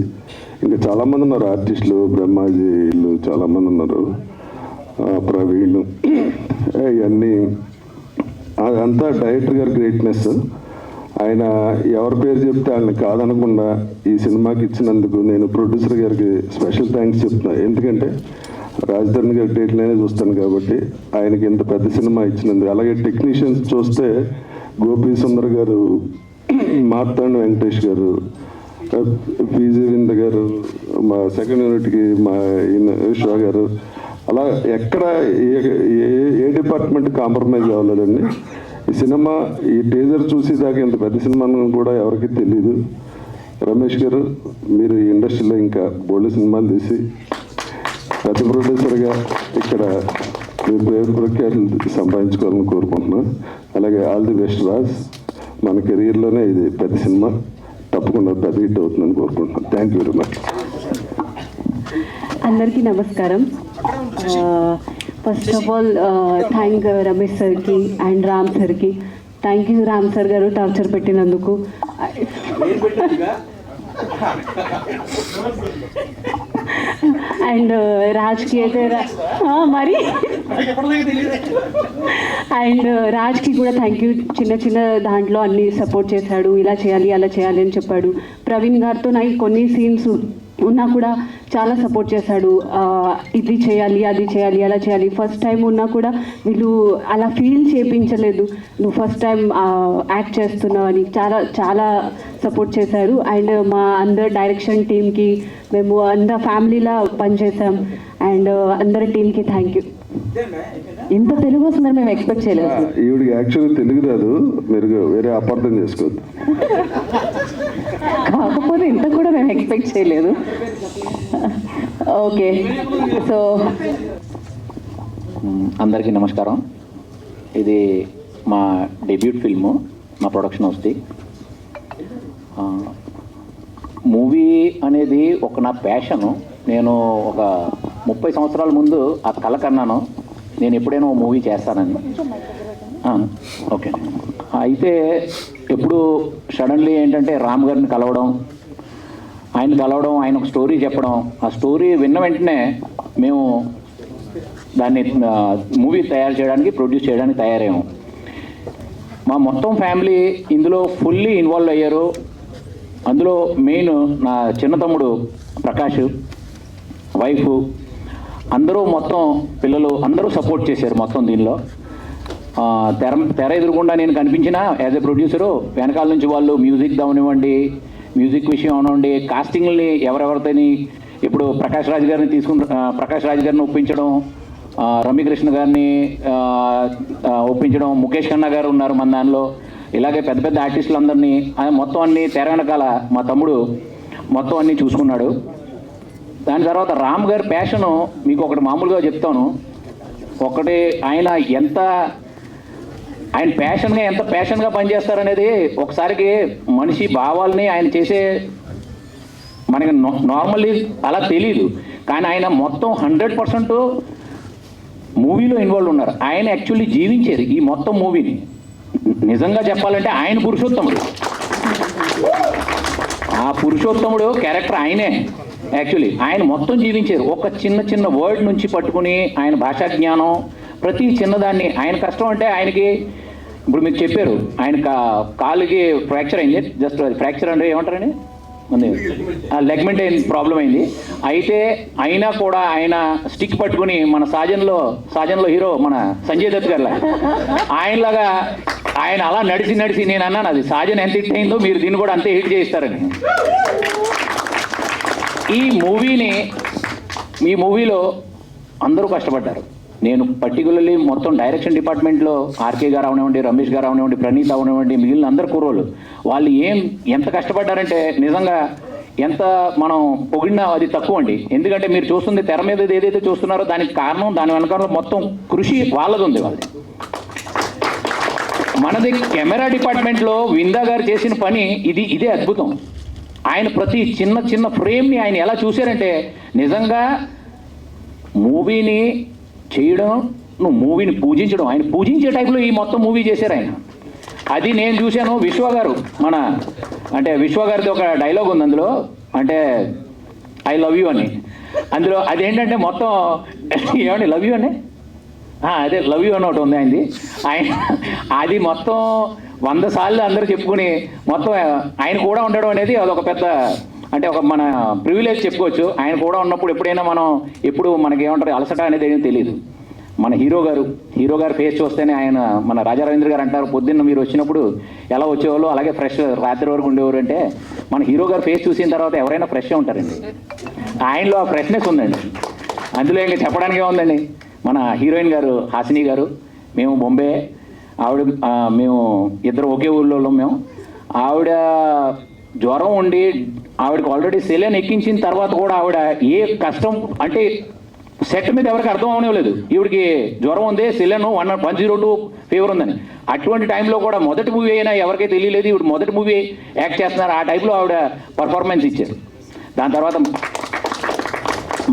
ఇంకా చాలామంది ఉన్నారు ఆర్టిస్టులు, బ్రహ్మాజీ వీళ్ళు చాలామంది ఉన్నారు, ప్రవీణ్, ఇవన్నీ అదంతా డైరెక్టర్ గారి గ్రేట్నెస్. ఆయన ఎవరి పేరు చెప్తే ఆయన కాదనకుండా ఈ సినిమాకి ఇచ్చినందుకు నేను ప్రొడ్యూసర్ గారికి స్పెషల్ థ్యాంక్స్ చెప్తున్నా. ఎందుకంటే రాజధాని గారి డేట్లనే చూస్తాను కాబట్టి ఆయనకి ఇంత పెద్ద సినిమా ఇచ్చినందుకు. అలాగే టెక్నీషియన్స్ చూస్తే గోపి సుందర్ గారు, మార్తాండ వెంకటేష్ గారు, పీజీ వింద గారు, మా సెకండ్ యూనిట్కి మా షో గారు, అలా ఎక్కడ ఏ డిపార్ట్మెంట్ కాంప్రమైజ్ అవ్వలేదండి. ఈ సినిమా ఈ టీజర్ చూసేదాకా ఇంత పెద్ద సినిమా కూడా ఎవరికి తెలీదు. రమేష్ గారు, మీరు ఈ ఇండస్ట్రీలో ఇంకా బోల్డ్ సినిమాలు తీసి పెద్ద ప్రొడ్యూసర్గా ఇక్కడ మీ పేరు ప్రఖ్యాతులు సంపాదించుకోవాలని కోరుకుంటున్నాను. అలాగే ఆల్ ది బెస్ట్ రాజ్. మన కెరీర్లోనే ఇది పెద్ద సినిమా, తప్పకుండా పెద్ద హిట్ అవుతుందని కోరుకుంటున్నాను. Thank you very much. అందరికీ నమస్కారం. First of all thank Ramesh సార్కి అండ్ రామ్ సార్కి. థ్యాంక్ యూ రామ్ సార్ గారు టార్చర్ పెట్టినందుకు. అండ్ రాజ్కి అయితే మరి అండ్ రాజ్కి కూడా థ్యాంక్ యూ. చిన్న చిన్న దాంట్లో అన్ని సపోర్ట్ చేశాడు, ఇలా చేయాలి అలా చేయాలి అని చెప్పాడు. ప్రవీణ్ గారితో నాకు కొన్ని సీన్స్ ఉన్నా కూడా చాలా సపోర్ట్ చేశాడు. ఇది చేయాలి, అది చేయాలి, అలా చేయాలి. ఫస్ట్ టైం ఉన్నా కూడా వీళ్ళు అలా ఫీల్ చేయించలేదు, నువ్వు ఫస్ట్ టైం యాక్ట్ చేస్తున్నావు అని. చాలా చాలా సపోర్ట్ చేశారు. అండ్ మా అందరు డైరెక్షన్ టీమ్కి, మేము అందరు ఫ్యామిలీలా పనిచేసాం. అండ్ అందరి టీమ్కి థ్యాంక్ యూ. ఇంత తెలుగు వస్తుందని మేము ఎక్స్పెక్ట్ చేయలేదు. ఈవిడికి యాక్చువల్గా తెలుగు రాదు, మీరు వేరే అపార్థం చేసుకోవద్దు. కాకపోతే ఇంత కూడా మేము ఎక్స్పెక్ట్ చేయలేదు. ఓకే, సో అందరికీ నమస్కారం. ఇది మా డెబ్యూట్ ఫిల్ము, మా ప్రొడక్షన్ హౌస్ది. మూవీ అనేది ఒక నా ప్యాషను. నేను ఒక 30 సంవత్సరాల ముందు ఆ కళ కన్నాను, నేను ఎప్పుడైనా ఓ మూవీ చేస్తానని. ఓకే, అయితే ఎప్పుడు సడన్లీ ఏంటంటే రామ్ గారిని కలవడం, ఆయన ఒక స్టోరీ చెప్పడం, ఆ స్టోరీ విన్న వెంటనే మేము దాన్ని మూవీ తయారు చేయడానికి, ప్రొడ్యూస్ చేయడానికి తయారయ్యాము. మా మొత్తం ఫ్యామిలీ ఇందులో ఫుల్లీ ఇన్వాల్వ్ అయ్యారు. అందులో మెయిన్ నా చిన్న తమ్ముడు ప్రకాష్, వైఫ్, అందరూ మొత్తం పిల్లలు అందరూ సపోర్ట్ చేశారు మొత్తం దీనిలో. తెర ఎదురుకుండా నేను కనిపించిన యాజ్ ఎ ప్రొడ్యూసరు, వెనకాల నుంచి వాళ్ళు మ్యూజిక్ అవనివ్వండి, మ్యూజిక్ విషయం అవనివ్వండి, కాస్టింగ్ని ఎవరెవరితోని ఇప్పుడు ప్రకాష్ రాజ్ గారిని ఒప్పించడం, రమ్యకృష్ణ గారిని ఒప్పించడం, ముఖేష్ ఖన్నా గారు ఉన్నారు మన దానిలో, ఇలాగే పెద్ద పెద్ద ఆర్టిస్టులు అందరినీ మొత్తం అన్ని తెర వెనకాల మా తమ్ముడు మొత్తం అన్నీ చూసుకున్నాడు. దాని తర్వాత రామ్ గారి ప్యాషను మీకు ఒకటి మామూలుగా చెప్తాను. ఒకటి ఆయన ఎంత ప్యాషన్గా పనిచేస్తారనేది ఒకసారికి మనిషి భావాల్ని ఆయన చేసే మనకి నార్మల్లీ అలా తెలీదు. కానీ ఆయన మొత్తం 100% మూవీలో ఇన్వాల్వ్ ఉన్నారు. ఆయన యాక్చువల్లీ జీవించేది ఈ మొత్తం మూవీని. నిజంగా చెప్పాలంటే ఆయన పురుషోత్తముడు, ఆ పురుషోత్తముడు క్యారెక్టర్ ఆయనే. యాక్చువల్లీ ఆయన మొత్తం జీవించారు. ఒక చిన్న వర్డ్ నుంచి పట్టుకుని ఆయన భాషా జ్ఞానం, ప్రతి చిన్నదాన్ని. ఆయన కష్టం అంటే ఆయనకి ఇప్పుడు మీకు చెప్పారు, ఆయన కాలుకి ఫ్రాక్చర్ అయింది. జస్ట్ అది ఫ్రాక్చర్ అంటే ఏమంటారండి, లెగ్మెంట్ అయింది, ప్రాబ్లం అయింది. అయితే అయినా కూడా ఆయన స్టిక్ పట్టుకుని మన సాజన్లో హీరో మన సంజయ్ దత్ గారిలా ఆయనలాగా ఆయన అలా నడిచి నేను అన్నాను, అది సాజన్ ఎంత హిట్ అయిందో మీరు దీన్ని కూడా అంతే హిట్ చేయిస్తారని. ఈ మూవీలో అందరూ కష్టపడ్డారు. నేను పర్టికులర్లీ మొత్తం డైరెక్షన్ డిపార్ట్మెంట్లో ఆర్కే గారు అవనివ్వండి, రమేష్ గారు అవనివ్వండి, ప్రణీత్ అవనివ్వండి, మిగిలిన అందరు కుర్రోళ్ళు వాళ్ళు ఎంత కష్టపడ్డారంటే నిజంగా ఎంత మనం పొగిడినా అది తక్కువ అండి. ఎందుకంటే మీరు చూస్తుంది తెర మీద ఏదైతే చూస్తున్నారో దానికి కారణం, దాని వెనకాల మొత్తం కృషి వాళ్ళది ఉంది. మనది కెమెరా డిపార్ట్మెంట్లో విందా గారు చేసిన పని ఇదే అద్భుతం. ఆయన ప్రతి చిన్న ఫ్రేమ్ని ఆయన ఎలా చూశారంటే నిజంగా మూవీని చేయడం, నువ్వు మూవీని పూజించడం, ఆయన పూజించే టైప్లో ఈ మొత్తం మూవీ చేశారు ఆయన. అది నేను చూశాను. విశ్వ గారిది ఒక డైలాగ్ ఉంది అందులో, అంటే ఐ లవ్ యూ అని. అందులో అదేంటంటే మొత్తం ఏమండి లవ్ యూ అని అదే లవ్ యూ అని ఒకటి ఉంది ఆయనది. ఆయన అది మొత్తం 100 సార్లు అందరూ చెప్పుకుని మొత్తం ఆయన కూడా ఉండడం అనేది అదొక పెద్ద అంటే ఒక మన ప్రివిలేజ్ చెప్పుకోవచ్చు. ఆయన కూడా ఉన్నప్పుడు ఎప్పుడైనా మనం ఎప్పుడు మనకి ఏమంటారు అలసట అనేది ఏమీ తెలియదు. మన హీరో గారు ఫేస్ చూస్తేనే ఆయన మన రాజా రవీంద్ర గారు అంటారు, పొద్దున్న మీరు వచ్చినప్పుడు ఎలా వచ్చేవాళ్ళు అలాగే ఫ్రెష్ రాత్రి వరకు ఉండేవారు అంటే, మన హీరో గారు ఫేస్ చూసిన తర్వాత ఎవరైనా ఫ్రెష్గా ఉంటారండి. ఆయనలో ఆ ఫ్రెష్నెస్ ఉందండి. అందులో ఇంకా చెప్పడానికి ఏముందండి, మన హీరోయిన్ గారు హాసిని గారు, మేము బొంబే, ఆవిడ మేము ఇద్దరు ఒకే ఊళ్ళో మేము. ఆవిడ జ్వరం ఉండి ఆవిడకి ఆల్రెడీ సెలైన్ ఎక్కించిన తర్వాత కూడా ఆవిడ ఏ కష్టం అంటే సెట్ మీద ఎవరికి అర్థం అవనివ్వలేదు. ఈవిడికి జ్వరం ఉంది, సెలైన్ 102 ఫీవర్ ఉందని. అటువంటి టైంలో కూడా మొదటి మూవీ అయినా ఎవరికైతే తెలియలేదు ఈవిడ మొదటి మూవీ యాక్ట్ చేస్తున్నారు. ఆ టైంలో ఆవిడ పర్ఫార్మెన్స్ ఇచ్చారు. దాని తర్వాత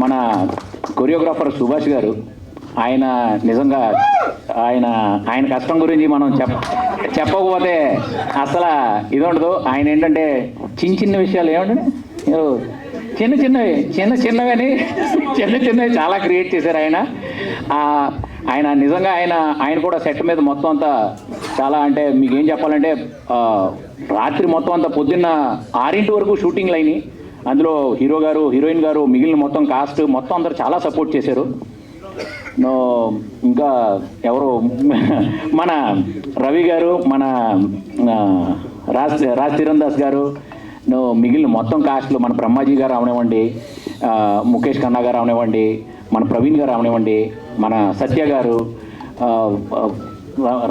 మన కొరియోగ్రాఫర్ సుభాష్ గారు, ఆయన నిజంగా ఆయన కష్టం గురించి మనం చెప్పకపోతే అసలు ఇది ఉండదు. ఆయన ఏంటంటే చిన్న విషయాలు ఏమంటే చిన్నవి చాలా క్రియేట్ చేశారు ఆయన నిజంగా ఆయన కూడా సెట్ మీద మొత్తం అంతా చాలా అంటే మీకు ఏం చెప్పాలంటే రాత్రి మొత్తం అంతా పొద్దున్న 6 వరకు షూటింగ్లు అయినాయి. అందులో హీరో గారు, హీరోయిన్ గారు, మిగిలిన మొత్తం కాస్ట్ మొత్తం అందరూ చాలా సపోర్ట్ చేశారు. ఇంకా ఎవరు మన రవి గారు, మన రాజ్ తీరన్ దాస్ గారు, మిగిలిన మొత్తం కాస్ట్లు మన బ్రహ్మాజీ గారు అవనివ్వండి, ముఖేష్ ఖన్నా గారు అవనివ్వండి, మన ప్రవీణ్ గారు అవనివ్వండి, మన సత్య గారు,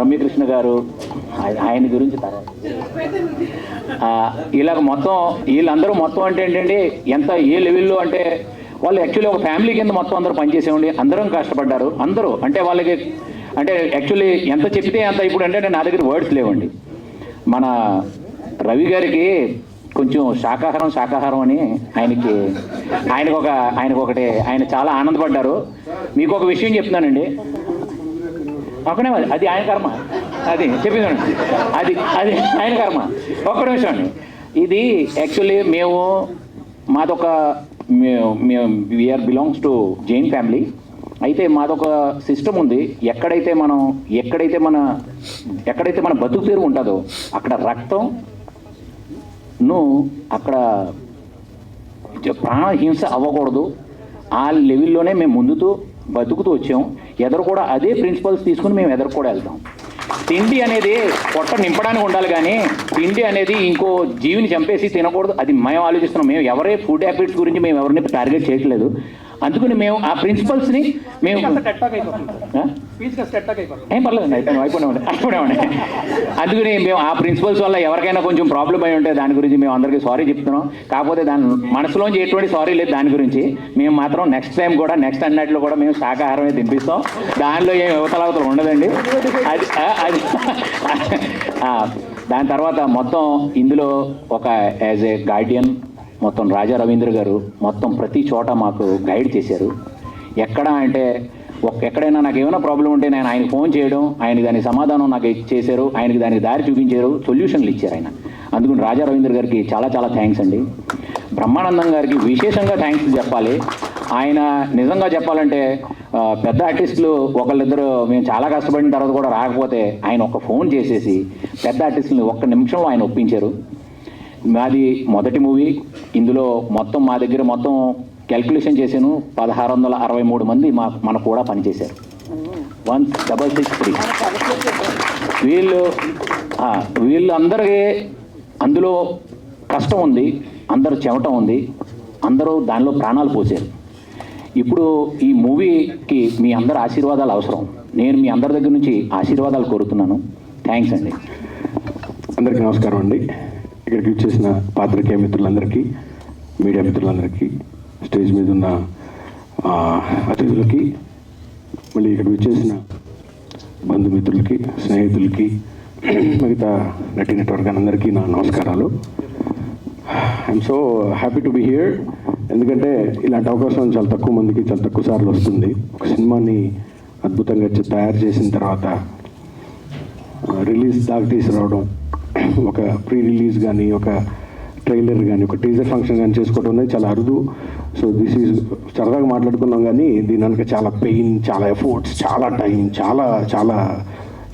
రమ్యకృష్ణ గారు, ఆయన గురించి తర్వాత ఇలాగ మొత్తం వీళ్ళందరూ మొత్తం అంటే ఏంటంటే ఎంత ఏ లెవెల్లో అంటే వాళ్ళు యాక్చువల్లీ ఒక ఫ్యామిలీ కింద మొత్తం అందరూ పనిచేసేవండి. అందరం కష్టపడ్డారు. అందరూ అంటే వాళ్ళకి అంటే యాక్చువల్లీ ఎంత చెప్తే అంత ఇప్పుడు అంటే నా దగ్గర వర్డ్స్ లేవండి. మన రవి గారికి కొంచెం శాకాహారం అని ఆయన చాలా ఆనందపడ్డారు. మీకు ఒక విషయం చెప్తున్నానండి, ఒకనే అది ఆయన కర్మ, అది చెప్పిందండి, అది ఆయన కర్మ. ఒక్క నిమిషం అండి. ఇది యాక్చువల్లీ మాదొక we're belongs to Jain family. అయితే మాదొక సిస్టమ్ ఉంది. ఎక్కడైతే మన బతుకు తెరువు ఉంటుందో అక్కడ రక్తంను అక్కడ ప్రాణహింస అవ్వకూడదు. ఆ లెవెల్లోనే మేము బతుకుతూ వచ్చాం. ఎదురు కూడా అదే ప్రిన్సిపల్స్ తీసుకుని మేము ఎదురు కూడా వెళ్తాం. తిండి అనేది పొట్ట నింపడానికి ఉండాలి, కానీ తిండి అనేది ఇంకో జీవిని చంపేసి తినకూడదు. అది మేము ఆలోచిస్తున్నాం. మేము ఎవరే ఫుడ్ హ్యాబిట్స్ గురించి మేము ఎవరిని టార్గెట్ చేయట్లేదు. అందుకని మేము ఆ ప్రిన్సిపల్స్ని మేము ఏం పర్లేదండి, అయిపోయినామండి. అందుకని మేము ఆ ప్రిన్సిపల్స్ వల్ల ఎవరికైనా కొంచెం ప్రాబ్లం అయి ఉంటే దాని గురించి మేము అందరికీ సారీ చెప్తున్నాం. కాకపోతే దాని మనసులోంచి ఎటువంటి సారీ లేదు దాని గురించి. మేము మాత్రం నెక్స్ట్ అన్నట్లో కూడా మేము శాకాహారమే తినిపిస్తాం. దానిలో ఏం యువతలవతలు ఉండదండి. అది దాని తర్వాత మొత్తం ఇందులో ఒక యాజ్ ఏ గార్డియన్ మొత్తం రాజా రవీంద్ర గారు మొత్తం ప్రతి చోట మాకు గైడ్ చేశారు. ఎక్కడైనా నాకు ఏమైనా ప్రాబ్లం ఉంటే నేను ఆయనకు ఫోన్ చేయడం, ఆయన దాని సమాధానం నాకు చేశారు, ఆయనకి దానికి దారి చూపించారు, సొల్యూషన్లు ఇచ్చారు ఆయన. అందుకని రాజా రవీంద్ర గారికి చాలా చాలా థ్యాంక్స్ అండి. బ్రహ్మానందం గారికి విశేషంగా థ్యాంక్స్ చెప్పాలి. ఆయన నిజంగా చెప్పాలంటే పెద్ద ఆర్టిస్టులు ఒకళ్ళిద్దరు మేము చాలా కష్టపడిన తర్వాత కూడా రాకపోతే ఆయన ఒక ఫోన్ చేసేసి పెద్ద ఆర్టిస్టులు 1 నిమిషంలో ఆయన ఒప్పించారు. మాది మొదటి మూవీ. ఇందులో మొత్తం మా దగ్గర మొత్తం క్యాల్కులేషన్ చేశాను, 1663 మంది మన కూడా పనిచేశారు. 1663 వీళ్ళందరికీ అందులో కష్టం ఉంది, అందరూ చెమట ఉంది, అందరూ దానిలో ప్రాణాలు పోసారు. ఇప్పుడు ఈ మూవీకి మీ అందరి ఆశీర్వాదాలు అవసరం. నేను మీ అందరి దగ్గర నుంచి ఆశీర్వాదాలు కోరుతున్నాను. థ్యాంక్స్ అండి. అందరికీ నమస్కారం అండి. ఇక్కడికి వచ్చేసిన పాత్రికేయ మిత్రులందరికీ, మీడియా మిత్రులందరికీ, స్టేజ్ మీద ఉన్న అతిథులకి, మళ్ళీ ఇక్కడికి వచ్చేసిన బంధుమిత్రులకి, స్నేహితులకి, మిగతా నటీనటి అందరికీ నా నమస్కారాలు. I'm so happy to be here. ఎందుకంటే ఇలాంటి అవకాశం చాలా తక్కువ మందికి, చాలా తక్కువ సార్లు వస్తుంది. ఒక సినిమాని అద్భుతంగా తయారు చేసిన తర్వాత రిలీజ్ దాకా తీసుకురావడం, ఒక ప్రీ రిలీజ్ కానీ, ఒక ట్రైలర్ కానీ, ఒక టీజర్ ఫంక్షన్ కానీ చేసుకోవడం అనేది చాలా అరుదు. సో దిస్ ఈజ్ సరదాగా మాట్లాడుకున్నాం కానీ దీని వెనక చాలా పెయిన్, చాలా ఎఫర్ట్స్, చాలా టైం, చాలా చాలా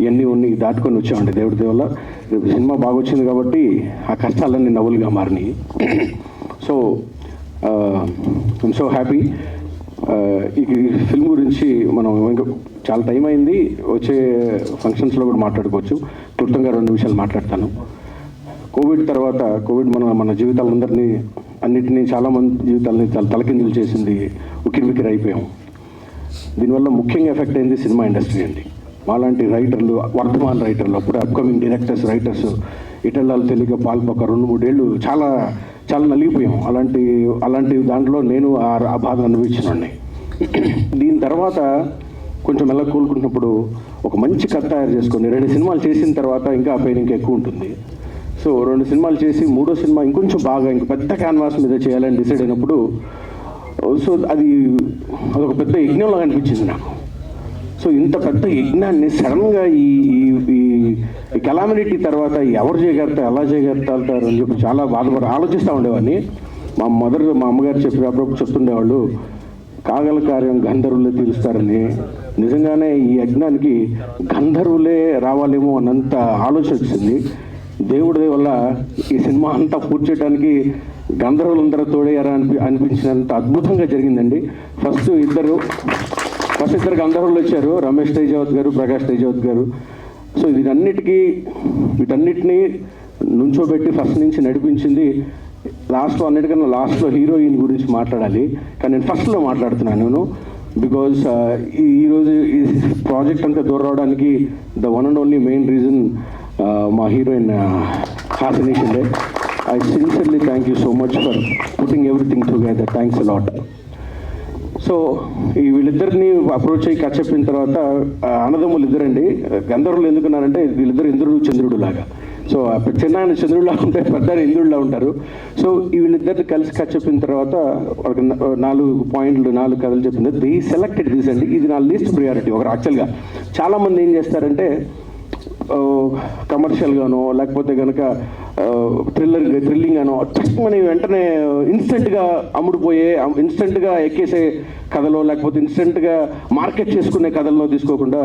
ఇవన్నీ ఉన్నాయి దాటుకొని వచ్చామండి దేవుడి దేవుళ్ళ. రేపు సినిమా బాగా వచ్చింది కాబట్టి ఆ కష్టాలన్నీ నవ్వులుగా మారినాయి. So I'm so happy. ఈ ఫిల్మ్ గురించి మనం ఇంకా చాలా టైం అయింది, వచ్చే ఫంక్షన్స్లో కూడా మాట్లాడుకోవచ్చు. క్లుప్తంగా 2 నిమిషాలు మాట్లాడతాను. కోవిడ్ తర్వాత కోవిడ్ మన జీవితాలందరినీ అన్నిటినీ చాలామంది జీవితాలని చాలా తలకిందులు చేసింది, ఉక్కిరిబిక్కిరి అయిపోయాం. దీనివల్ల ముఖ్యంగా ఎఫెక్ట్ అయింది సినిమా ఇండస్ట్రీ అండి. మాలాంటి రైటర్లు, వర్ధమాన రైటర్లు, అప్పుడు అప్కమింగ్ డైరెక్టర్స్, రైటర్స్ ఇటల్లాలు తెలియక పాల్పొక 2-3 ఏళ్ళు చాలా చాలా నలిగిపోయాం. అలాంటి దాంట్లో నేను ఆ బాధ అనుభవించినండి. దీని తర్వాత కొంచెం మెల్ల కూలుకుంటున్నప్పుడు ఒక మంచి కథ తయారు చేసుకొని 2 సినిమాలు చేసిన తర్వాత ఇంకా ఆ పెయిన్ ఇంకా ఎక్కువ ఉంటుంది. సో 2 సినిమాలు చేసి 3వ సినిమా ఇంకొంచెం బాగా ఇంక పెద్ద క్యాన్వాస్ మీద చేయాలని డిసైడ్ అయినప్పుడు సో అదొక పెద్ద యజ్ఞంలో అనిపించింది నాకు. సో ఇంత పెద్ద యజ్ఞాన్ని సడన్గా ఈ కెలామినిటీ తర్వాత ఎవరు చేయగలుగుతారు, ఎలా చేయగలుగుతారు అని చెప్పి చాలా ఆలోచిస్తూ ఉండేవాడిని. మా అమ్మగారు అప్పుడప్పుడు చెప్తుండేవాళ్ళు, కాగల కార్యం గంధర్వులే తీరుస్తారని. నిజంగానే ఈ యజ్ఞానికి గంధర్వులే రావాలేమో అన్నంత ఆలోచన వచ్చింది. దేవుడి వల్ల ఈ సినిమా అంతా పూర్తి చేయడానికి గంధర్వులందరూ తోడయ్యారా అనిపించినంత అద్భుతంగా జరిగిందండి. ఫస్ట్ ఇద్దరు గంధర్వులు వచ్చారు, రమేష్ తేజావత్ గారు, ప్రకాష్ తేజావత్ గారు. సో వీటన్నిటినీ నుంచోబెట్టి ఫస్ట్ నుంచి నడిపించింది. లాస్ట్లో హీరోయిన్ గురించి మాట్లాడాలి, కానీ నేను ఫస్ట్లో మాట్లాడుతున్నాను. బికాజ్ ఈరోజు ఈ ప్రాజెక్ట్ అంతా దూరం రావడానికి the one and only main reason మా heroine Hasini Shinde. I sincerely thank you so much for putting everything together. Thanks a lot. So వీళ్ళిద్దరిని అప్రోచ్ అయ్యి కథ చెప్పిన తర్వాత అన్నదమ్ములు ఇద్దరండి. గంధర్వులు ఎందుకున్నారంటే వీళ్ళిద్దరు ఇంద్రుడు చంద్రుడు లాగా. సో చిన్న ఆయన చంద్రుడిలా ఉంటే పెద్ద ఇంద్రుడిలా ఉంటారు. సో వీళ్ళిద్దరిని కలిసి కథ చెప్పిన తర్వాత వాళ్ళకి 4 పాయింట్లు 4 కథలు చెప్పింది. ది సెలెక్టెడ్ దిస్ అండి. ఇది నా లీస్ట్ ప్రియారిటీ. యాక్చువల్గా చాలామంది ఏం చేస్తారంటే కమర్షియల్గానో లేకపోతే కనుక థ్రిల్లింగ్ అనో మన వెంటనే ఇన్స్టెంట్గా అమ్ముడుపోయే, ఇన్స్టెంట్గా ఎక్కేసే కథలో లేకపోతే ఇన్స్టెంట్గా మార్కెట్ చేసుకునే కథల్లో తీసుకోకుండా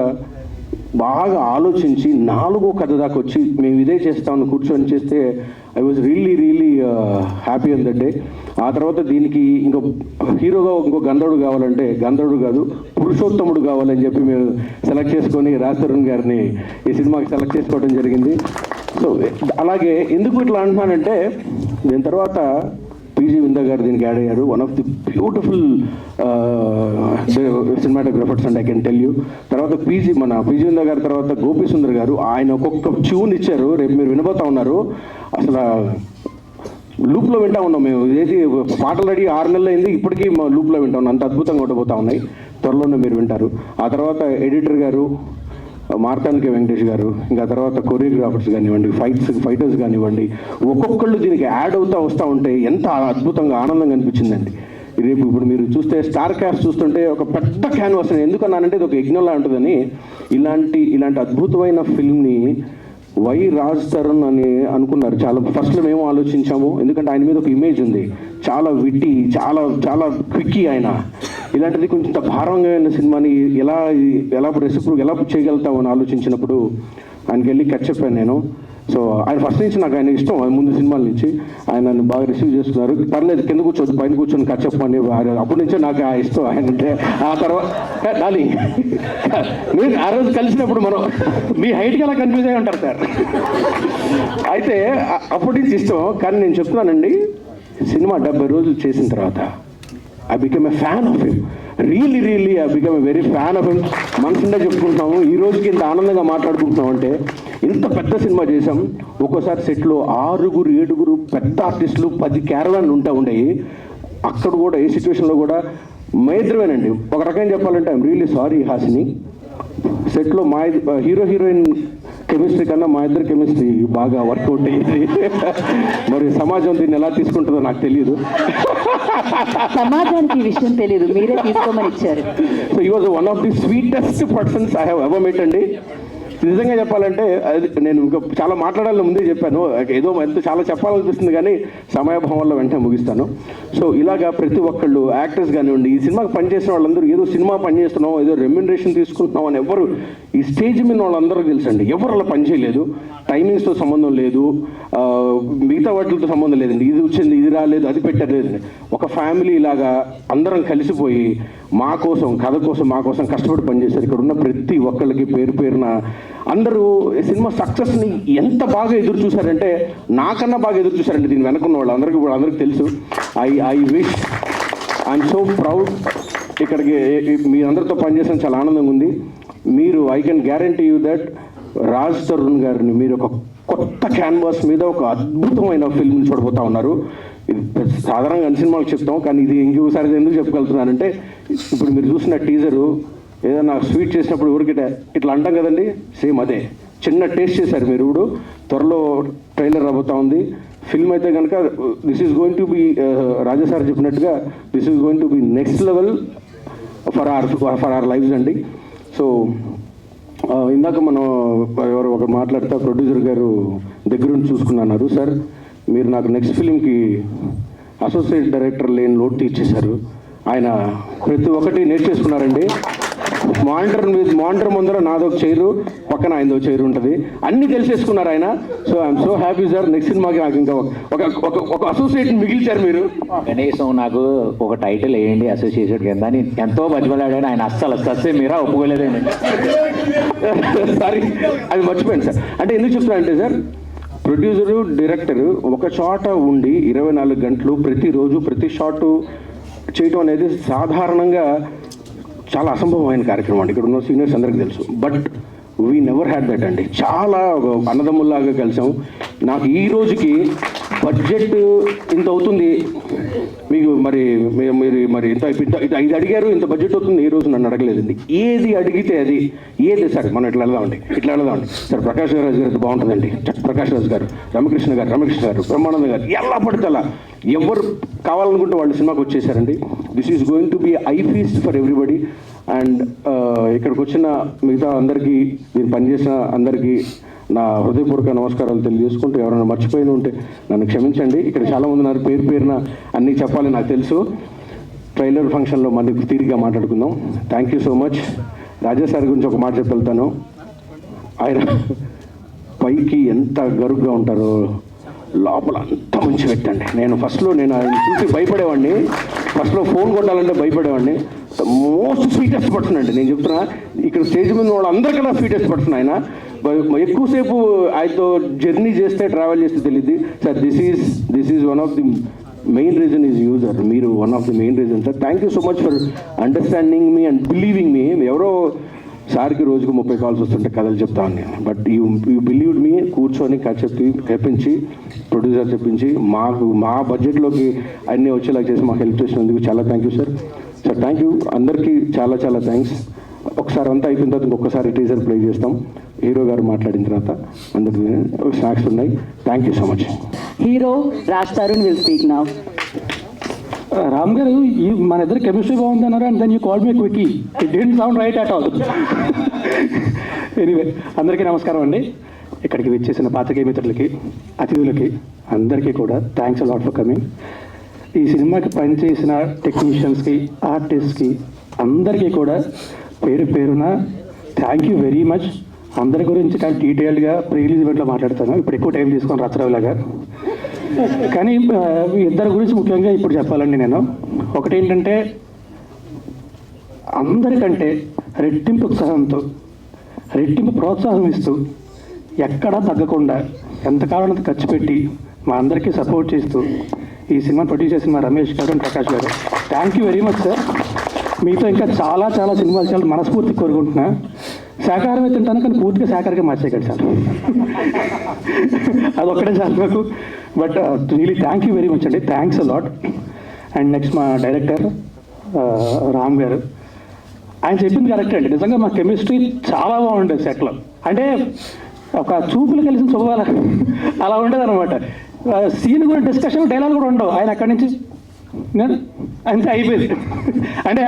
బాగా ఆలోచించి 4వ కథ దాకా వచ్చి మేము ఇదే చేస్తామని కూర్చొని చేస్తే I was really happy on that day. ఆ తర్వాత దీనికి ఇంకో హీరోగా ఇంకో గంధర్వుడు కావాలంటే గంధర్వుడు కాదు పురుషోత్తముడు కావాలని చెప్పి మేము సెలెక్ట్ చేసుకొని రాజ్ తరుణ్ గారిని ఈ సినిమాకి సెలెక్ట్ చేసుకోవడం జరిగింది. సో అలాగే ఎందుకు ఇట్లా అంటున్నానంటే దీని తర్వాత పీజీ విందా గారు దీనికి యాడ్ అయ్యారు. One of the beautiful cinematographers and I can tell you. తర్వాత పీజీ విందా గారి తర్వాత గోపి సుందర్ గారు, ఆయన ఒక్కొక్క ట్యూన్ ఇచ్చారు. రేపు మీరు వినబోతా ఉన్నారు. అసలు లూప్లో వింటా ఉన్నాం మేము. చేసి పాటలు రెడీ 6 నెలలు అయింది, ఇప్పటికీ మా లూప్లో వింటా ఉన్నాం. అంత అద్భుతంగా ఉండబోతా ఉన్నాయి. త్వరలోనే మీరు వింటారు. ఆ తర్వాత ఎడిటర్ గారు మార్తానికి వెంకటేష్ గారు, ఇంకా తర్వాత కొరియోగ్రాఫర్స్ కానివ్వండి, ఫైటర్స్ కానివ్వండి, ఒక్కొక్కళ్ళు దీనికి యాడ్ అవుతూ వస్తూ ఉంటే ఎంత అద్భుతంగా ఆనందంగా అనిపించిందండి. రేపు ఇప్పుడు మీరు చూస్తే స్టార్ క్యాస్ట్ చూస్తుంటే ఒక పెద్ద క్యాన్వాస్. ఎందుకన్నానంటే ఇది ఒక యజ్ఞంలా ఉంటుందని. ఇలాంటి అద్భుతమైన ఫిల్మ్ని వై రాజ్ తరుణ్ అని అనుకున్నారు. చాలా ఫస్ట్లో మేము ఆలోచించాము, ఎందుకంటే ఆయన మీద ఒక ఇమేజ్ ఉంది, చాలా విట్టి, చాలా చాలా క్విక్కీ ఆయన. ఇలాంటిది కొంచెం భారంగా అయిన సినిమాని ఎలా చేయగలుగుతామో అని ఆలోచించినప్పుడు ఆయనకి వెళ్ళి కథ చెప్పాను నేను. సో ఆయన ఫస్ట్ నుంచి నాకు ఆయన ఇష్టం, ముందు సినిమాల నుంచి. ఆయన నన్ను బాగా రిసీవ్ చేస్తున్నారు. పర్లేదు కింద కూర్చోద్దు, పైన కూర్చొని కథ చెప్పండి. అప్పటి నుంచే నాకు ఆ ఇష్టం ఆయన అంటే. ఆ తర్వాత డాలి మీరు ఆ రోజు కలిసినప్పుడు మనం మీ హైట్కి ఎలా కన్ఫ్యూజ్ అయ్యి ఉంటారు సార్. అయితే అప్పటి నుంచి ఇష్టం. కానీ నేను చెప్తున్నానండి, సినిమా 70 రోజులు చేసిన తర్వాత I became a fan of him. Really, I became a very fan of him. మనసుండే చెప్పుకుంటున్నాము. ఈ రోజుకి ఇంత ఆనందంగా మాట్లాడుకుంటున్నాం అంటే ఇంత పెద్ద సినిమా చేసాం. ఒక్కోసారి సెట్లో 6, 7 పెద్ద ఆర్టిస్టులు, 10 క్యారవాన్లు ఉండేవి. అక్కడ కూడా ఏ సిచ్యువేషన్లో కూడా మా ఇద్దరమేనండి. ఒక రకంగా చెప్పాలంటే ఐఎమ్ రియల్లీ సారీ హాసిని. సెట్లో మా హీరోయిన్ కెమిస్ట్రీ కన్నా మా ఇద్దరు కెమిస్ట్రీ బాగా వర్కౌట్ అయ్యింది. మరి సమాజం దీన్ని ఎలా తీసుకుంటుందో నాకు తెలియదు. సమాజానికి ఈ విషయం తెలియదు, మీరే తీసుకోమని ఇచ్చారు. సో ఈ was one of the sweetest persons I have ever met అండి. నిజంగా చెప్పాలంటే అది నేను ఇంకా చాలా మాట్లాడాలని ముందే చెప్పాను, ఏదో ఎంత చాలా చెప్పాలనిపిస్తుంది కానీ సమయాభావం వల్ల వెంటనే ముగిస్తాను. సో ఇలాగా ప్రతి ఒక్కళ్ళు యాక్టర్స్ కానివ్వండి, ఈ సినిమాకి పనిచేసిన వాళ్ళందరూ ఏదో సినిమా పనిచేస్తున్నాం, ఏదో రెమ్యునరేషన్ తీసుకుంటున్నాం అని ఎవరు ఈ స్టేజ్ మీద వాళ్ళందరూ తెలుసండి. ఎవరు అలా పనిచేయలేదు, టైమింగ్స్తో సంబంధం లేదు, మిగతా వాటితో సంబంధం లేదండి. ఇది వచ్చింది, ఇది రాలేదు, అది పెట్టారు లేదండి. ఒక ఫ్యామిలీ ఇలాగా అందరం కలిసిపోయి మా కోసం, కథ కోసం, మా కోసం కష్టపడి పనిచేశారు. ఇక్కడ ఉన్న ప్రతి ఒక్కళ్ళకి పేరు పేరున అందరూ సినిమా సక్సెస్ని ఎంత బాగా ఎదురు చూశారంటే నాకన్నా బాగా ఎదురు చూశారండి. దీని వెనకున్న వాళ్ళు అందరికీ తెలుసు. I wish I'm so proud. ఇక్కడికి మీ అందరితో పనిచేసిన చాలా ఆనందంగా ఉంది. మీరు I can guarantee you that Raj Tarun గారిని మీరు ఒక కొత్త క్యాన్వాస్ మీద ఒక అద్భుతమైన ఫిల్మ్ చూడబోతా ఉన్నారు. ఇది సాధారణంగా అన్ని సినిమాలకు చెప్తాం, కానీ ఇది ఇంకోసారి ఎందుకు చెప్పగలుగుతున్నానంటే ఇప్పుడు మీరు చూసిన టీజరు ఏదైనా స్వీట్ చేసినప్పుడు ఊరికి ఇట్లా అంటాం కదండి, సేమ్ అదే చిన్న టేస్ట్ చేశారు మీరు. ఇప్పుడు త్వరలో ట్రైలర్ రాబోతా ఉంది. ఫిల్మ్ అయితే కనుక this is going to be Raja sir చెప్పినట్టుగా this is going to be next level for our lives అండి. సో ఇందాక మనం ఎవరు ఒక మాట్లాడితే ప్రొడ్యూసర్ గారు దగ్గరుండి చూసుకున్నారు. సార్ మీరు నాకు నెక్స్ట్ ఫిలింకి అసోసియేట్ డైరెక్టర్ లేని లోటు తీర్చేశారు. ఆయన ప్రతి ఒక్కటి నేర్చేసుకున్నారండి. మానిటర్ ముందర నాదొక చైరు, పక్కన ఆయనదో చైరు ఉంటుంది, అన్నీ తెలిసేసుకున్నారు ఆయన. So I'm so happy sir. Next సినిమాకి నాకు ఇంకా ఒక అసోసియేట్ మిగిల్చారు మీరు. కనీసం నాకు ఒక టైటిల్ వేయండి అసోసియేషన్ కింద అని ఎంతో బతిమలాడాను. ఆయన అస్సలు సస్సే మీరా ఒప్పుకోలేదండి. సారీ, అది మర్చిపోయాను సార్. అంటే ఎందుకు చెప్తున్నా అంటే సార్, ప్రొడ్యూసరు డైరెక్టరు ఒక చోట ఉండి 24 గంటలు ప్రతిరోజు ప్రతి షాటు చేయటం అనేది సాధారణంగా చాలా అసంభవమైన కార్యక్రమం అండి. ఇక్కడ ఉన్న సీనియర్స్ అందరికీ తెలుసు. But we never had that అండి. చాలా అన్నదమ్ముల్లాగా కలిసాం. నాకు ఈ రోజుకి బడ్జెట్ ఇంత అవుతుంది మీకు మరి ఇంత ఇది అడిగారు, ఇంత బడ్జెట్ అవుతుంది, ఈ రోజు నన్ను అడగలేదండి. ఏది అడిగితే అది ఏది సార్ మనం ఇట్లా వెళ్దామండి సార్. ప్రకాష్ రాజ్ గారు బాగుంటుందండి, ప్రకాష్ రాజ్ గారు, రమకృష్ణ గారు, బ్రహ్మానంద గారు, ఎలా పడితే అలా ఎవరు కావాలనుకుంటే వాళ్ళు సినిమాకి వచ్చేసారండి. This is going to be a feast for everybody. And ఇక్కడికి వచ్చిన మిగతా అందరికీ, మీరు పనిచేసిన అందరికీ నా హృదయపూర్వక నమస్కారాలు తెలియజేసుకుంటూ, ఎవరైనా మర్చిపోయిన ఉంటే నన్ను క్షమించండి. ఇక్కడ చాలామంది ఉన్నారు, పేరున అన్నీ చెప్పాలి నాకు తెలుసు. ట్రైలర్ ఫంక్షన్లో మనకి తీరిగ్గా మాట్లాడుకుందాం. Thank you so much. రాజాసారి గురించి ఒక మాట చెప్పెళ్తాను. ఆయన పైకి ఎంత గరుగ్గా ఉంటారో లోపల అంత మంచి వ్యక్తి అండి. నేను ఆయన చూసి భయపడేవాడిని. ఫస్ట్లో ఫోన్ కొట్టాలంటే భయపడేవాడిని. మోస్ట్ స్వీటెస్ట్ పర్సన్ అండి. నేను చెప్తున్నా, ఇక్కడ స్టేజ్ మీద వాళ్ళందరికన్నా స్వీటెస్ట్ పర్సన్ ఆయన. ఎక్కువసేపు ఆయనతో జర్నీ చేస్తే, ట్రావెల్ చేస్తే తెలియదు sir. This is one of the main reason is you sir. మీరు one of the main reason sir. Thank you so much for understanding me and believing me. ఎవరో సార్కి రోజుకు 30 కాల్స్ వస్తుంటే కథలు చెప్తాను, బట్ యూ బిలీవ్డ్ మీ. కూర్చొని తెప్పించి ప్రొడ్యూసర్ చెప్పించి మా బడ్జెట్లోకి అన్నీ వచ్చేలా చేసి మాకు హెల్ప్ చేసినందుకు చాలా thank you sir. Sir thank you అందరికీ, చాలా థ్యాంక్స్. ఒకసారి అంతా అయిపోయిన తర్వాత ఇంకొకసారి టీజర్ ప్లే చేస్తాం. హీరో గారు మాట్లాడిన తర్వాత అందరికీ స్నాక్స్ ఉన్నాయి. Thank you so much. Hero Raj Tarun will speak now. Ram garu, మన ఇద్దరు కెమిస్ట్రీ బాగుంది అన్నారు, and then you call me quickly. It didn't sound right at all. Anyway, అందరికీ నమస్కారం అండి. ఇక్కడికి విచ్చేసిన పాత్రికేయ మిత్రులకి, అతిథులకి అందరికీ కూడా థ్యాంక్స్ అలాట్ ఫర్ కమింగ్. ఈ సినిమాకి పనిచేసిన టెక్నీషియన్స్కి, ఆర్టిస్ట్కి అందరికీ కూడా పేరున థ్యాంక్ యూ వెరీ మచ్. అందరి గురించి చాలా డీటెయిల్డ్గా ప్రీ రిలీజ్ ఈవెంట్లో మాట్లాడతాను. ఇప్పుడు ఎక్కువ టైం తీసుకొని రచ్చరవిలాగా, కానీ ఇద్దరి గురించి ముఖ్యంగా ఇప్పుడు చెప్పాలండి. నేను ఒకటేంటంటే, అందరికంటే రెట్టింపు ఉత్సాహంతో, రెట్టింపు ప్రోత్సాహం ఇస్తూ, ఎక్కడా తగ్గకుండా ఎంతకాలం ఖర్చు పెట్టి మా అందరికీ సపోర్ట్ చేస్తూ ఈ సినిమా ప్రొడ్యూస్ చేసిన మా రమేష్ గారు అండ్ ప్రకాష్ గారు, thank you very much sir. మీతో ఇంకా చాలా సినిమాలు చాలా మనస్ఫూర్తి కోరుకుంటున్నా. శాకాహారమే తింటాను, కానీ పూర్తిగా శాకాహారంగా మార్చేయకండి సార్. అదొక్కటే చాలు నాకు. But really thank you very much అండి. Thanks a lot. అండ్ నెక్స్ట్ మా డైరెక్టర్ రామ్ గారు, ఆయన చెప్పింది కరెక్ట్ అండి. నిజంగా మా కెమిస్ట్రీ చాలా బాగుండేది సెట్లో. అంటే ఒక చూపులు కలిసిన శుభాల అలా ఉండేది అనమాట. సీన్ కూడా, డిస్కషన్, డైలాగ్ కూడా ఉండవు. ఆయన అక్కడి నుంచి అంతే అయిపోయింది. అంటే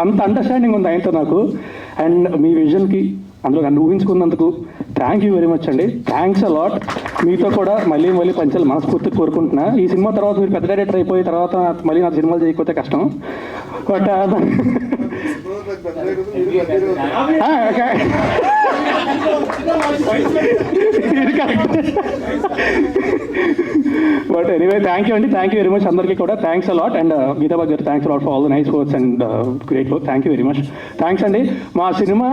అంత అండర్స్టాండింగ్ ఉంది ఆయనతో నాకు. అండ్ మీ విజన్కి, అందులో నన్ను ఊహించుకున్నందుకు థ్యాంక్ యూ వెరీ మచ్ అండి. Thanks a lot. మీతో కూడా మళ్ళీ మళ్ళీ పంచాలి మనస్ఫూర్తిగా కోరుకుంటున్నా. ఈ సినిమా తర్వాత మీరు పెద్ద డైరెక్టర్ అయిపోయిన తర్వాత మళ్ళీ నాకు సినిమాలు చేయకపోతే కష్టం. బట్ ఇది correct. But anyway thank you అండి. థ్యాంక్ యూ వెరీ మచ్ అందరికీ కూడా. Thanks a lot. అండ్ గీతాబాద్ గారు thanks lot for all the nice words and great work. Thank you very much. Thanks అండి. మా cinema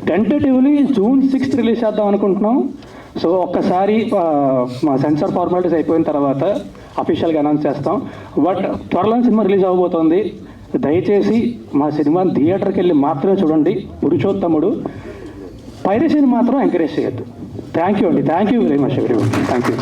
tentatively June 6th release చేద్దాం అనుకుంటున్నాం. సో ఒక్కసారి మా సెన్సార్ ఫార్మాలిటీస్ అయిపోయిన తర్వాత అఫీషియల్గా అనౌన్స్ చేస్తాం. బట్ త్వరలో సినిమా రిలీజ్ అవ్వబోతోంది. దయచేసి మా సినిమాని థియేటర్కి వెళ్ళి మాత్రమే చూడండి. పురుషోత్తముడు. పైరసీని మాత్రం ఎంకరేజ్ చేయొద్దు. థ్యాంక్ యూ అండి. Thank you very much. Thank you.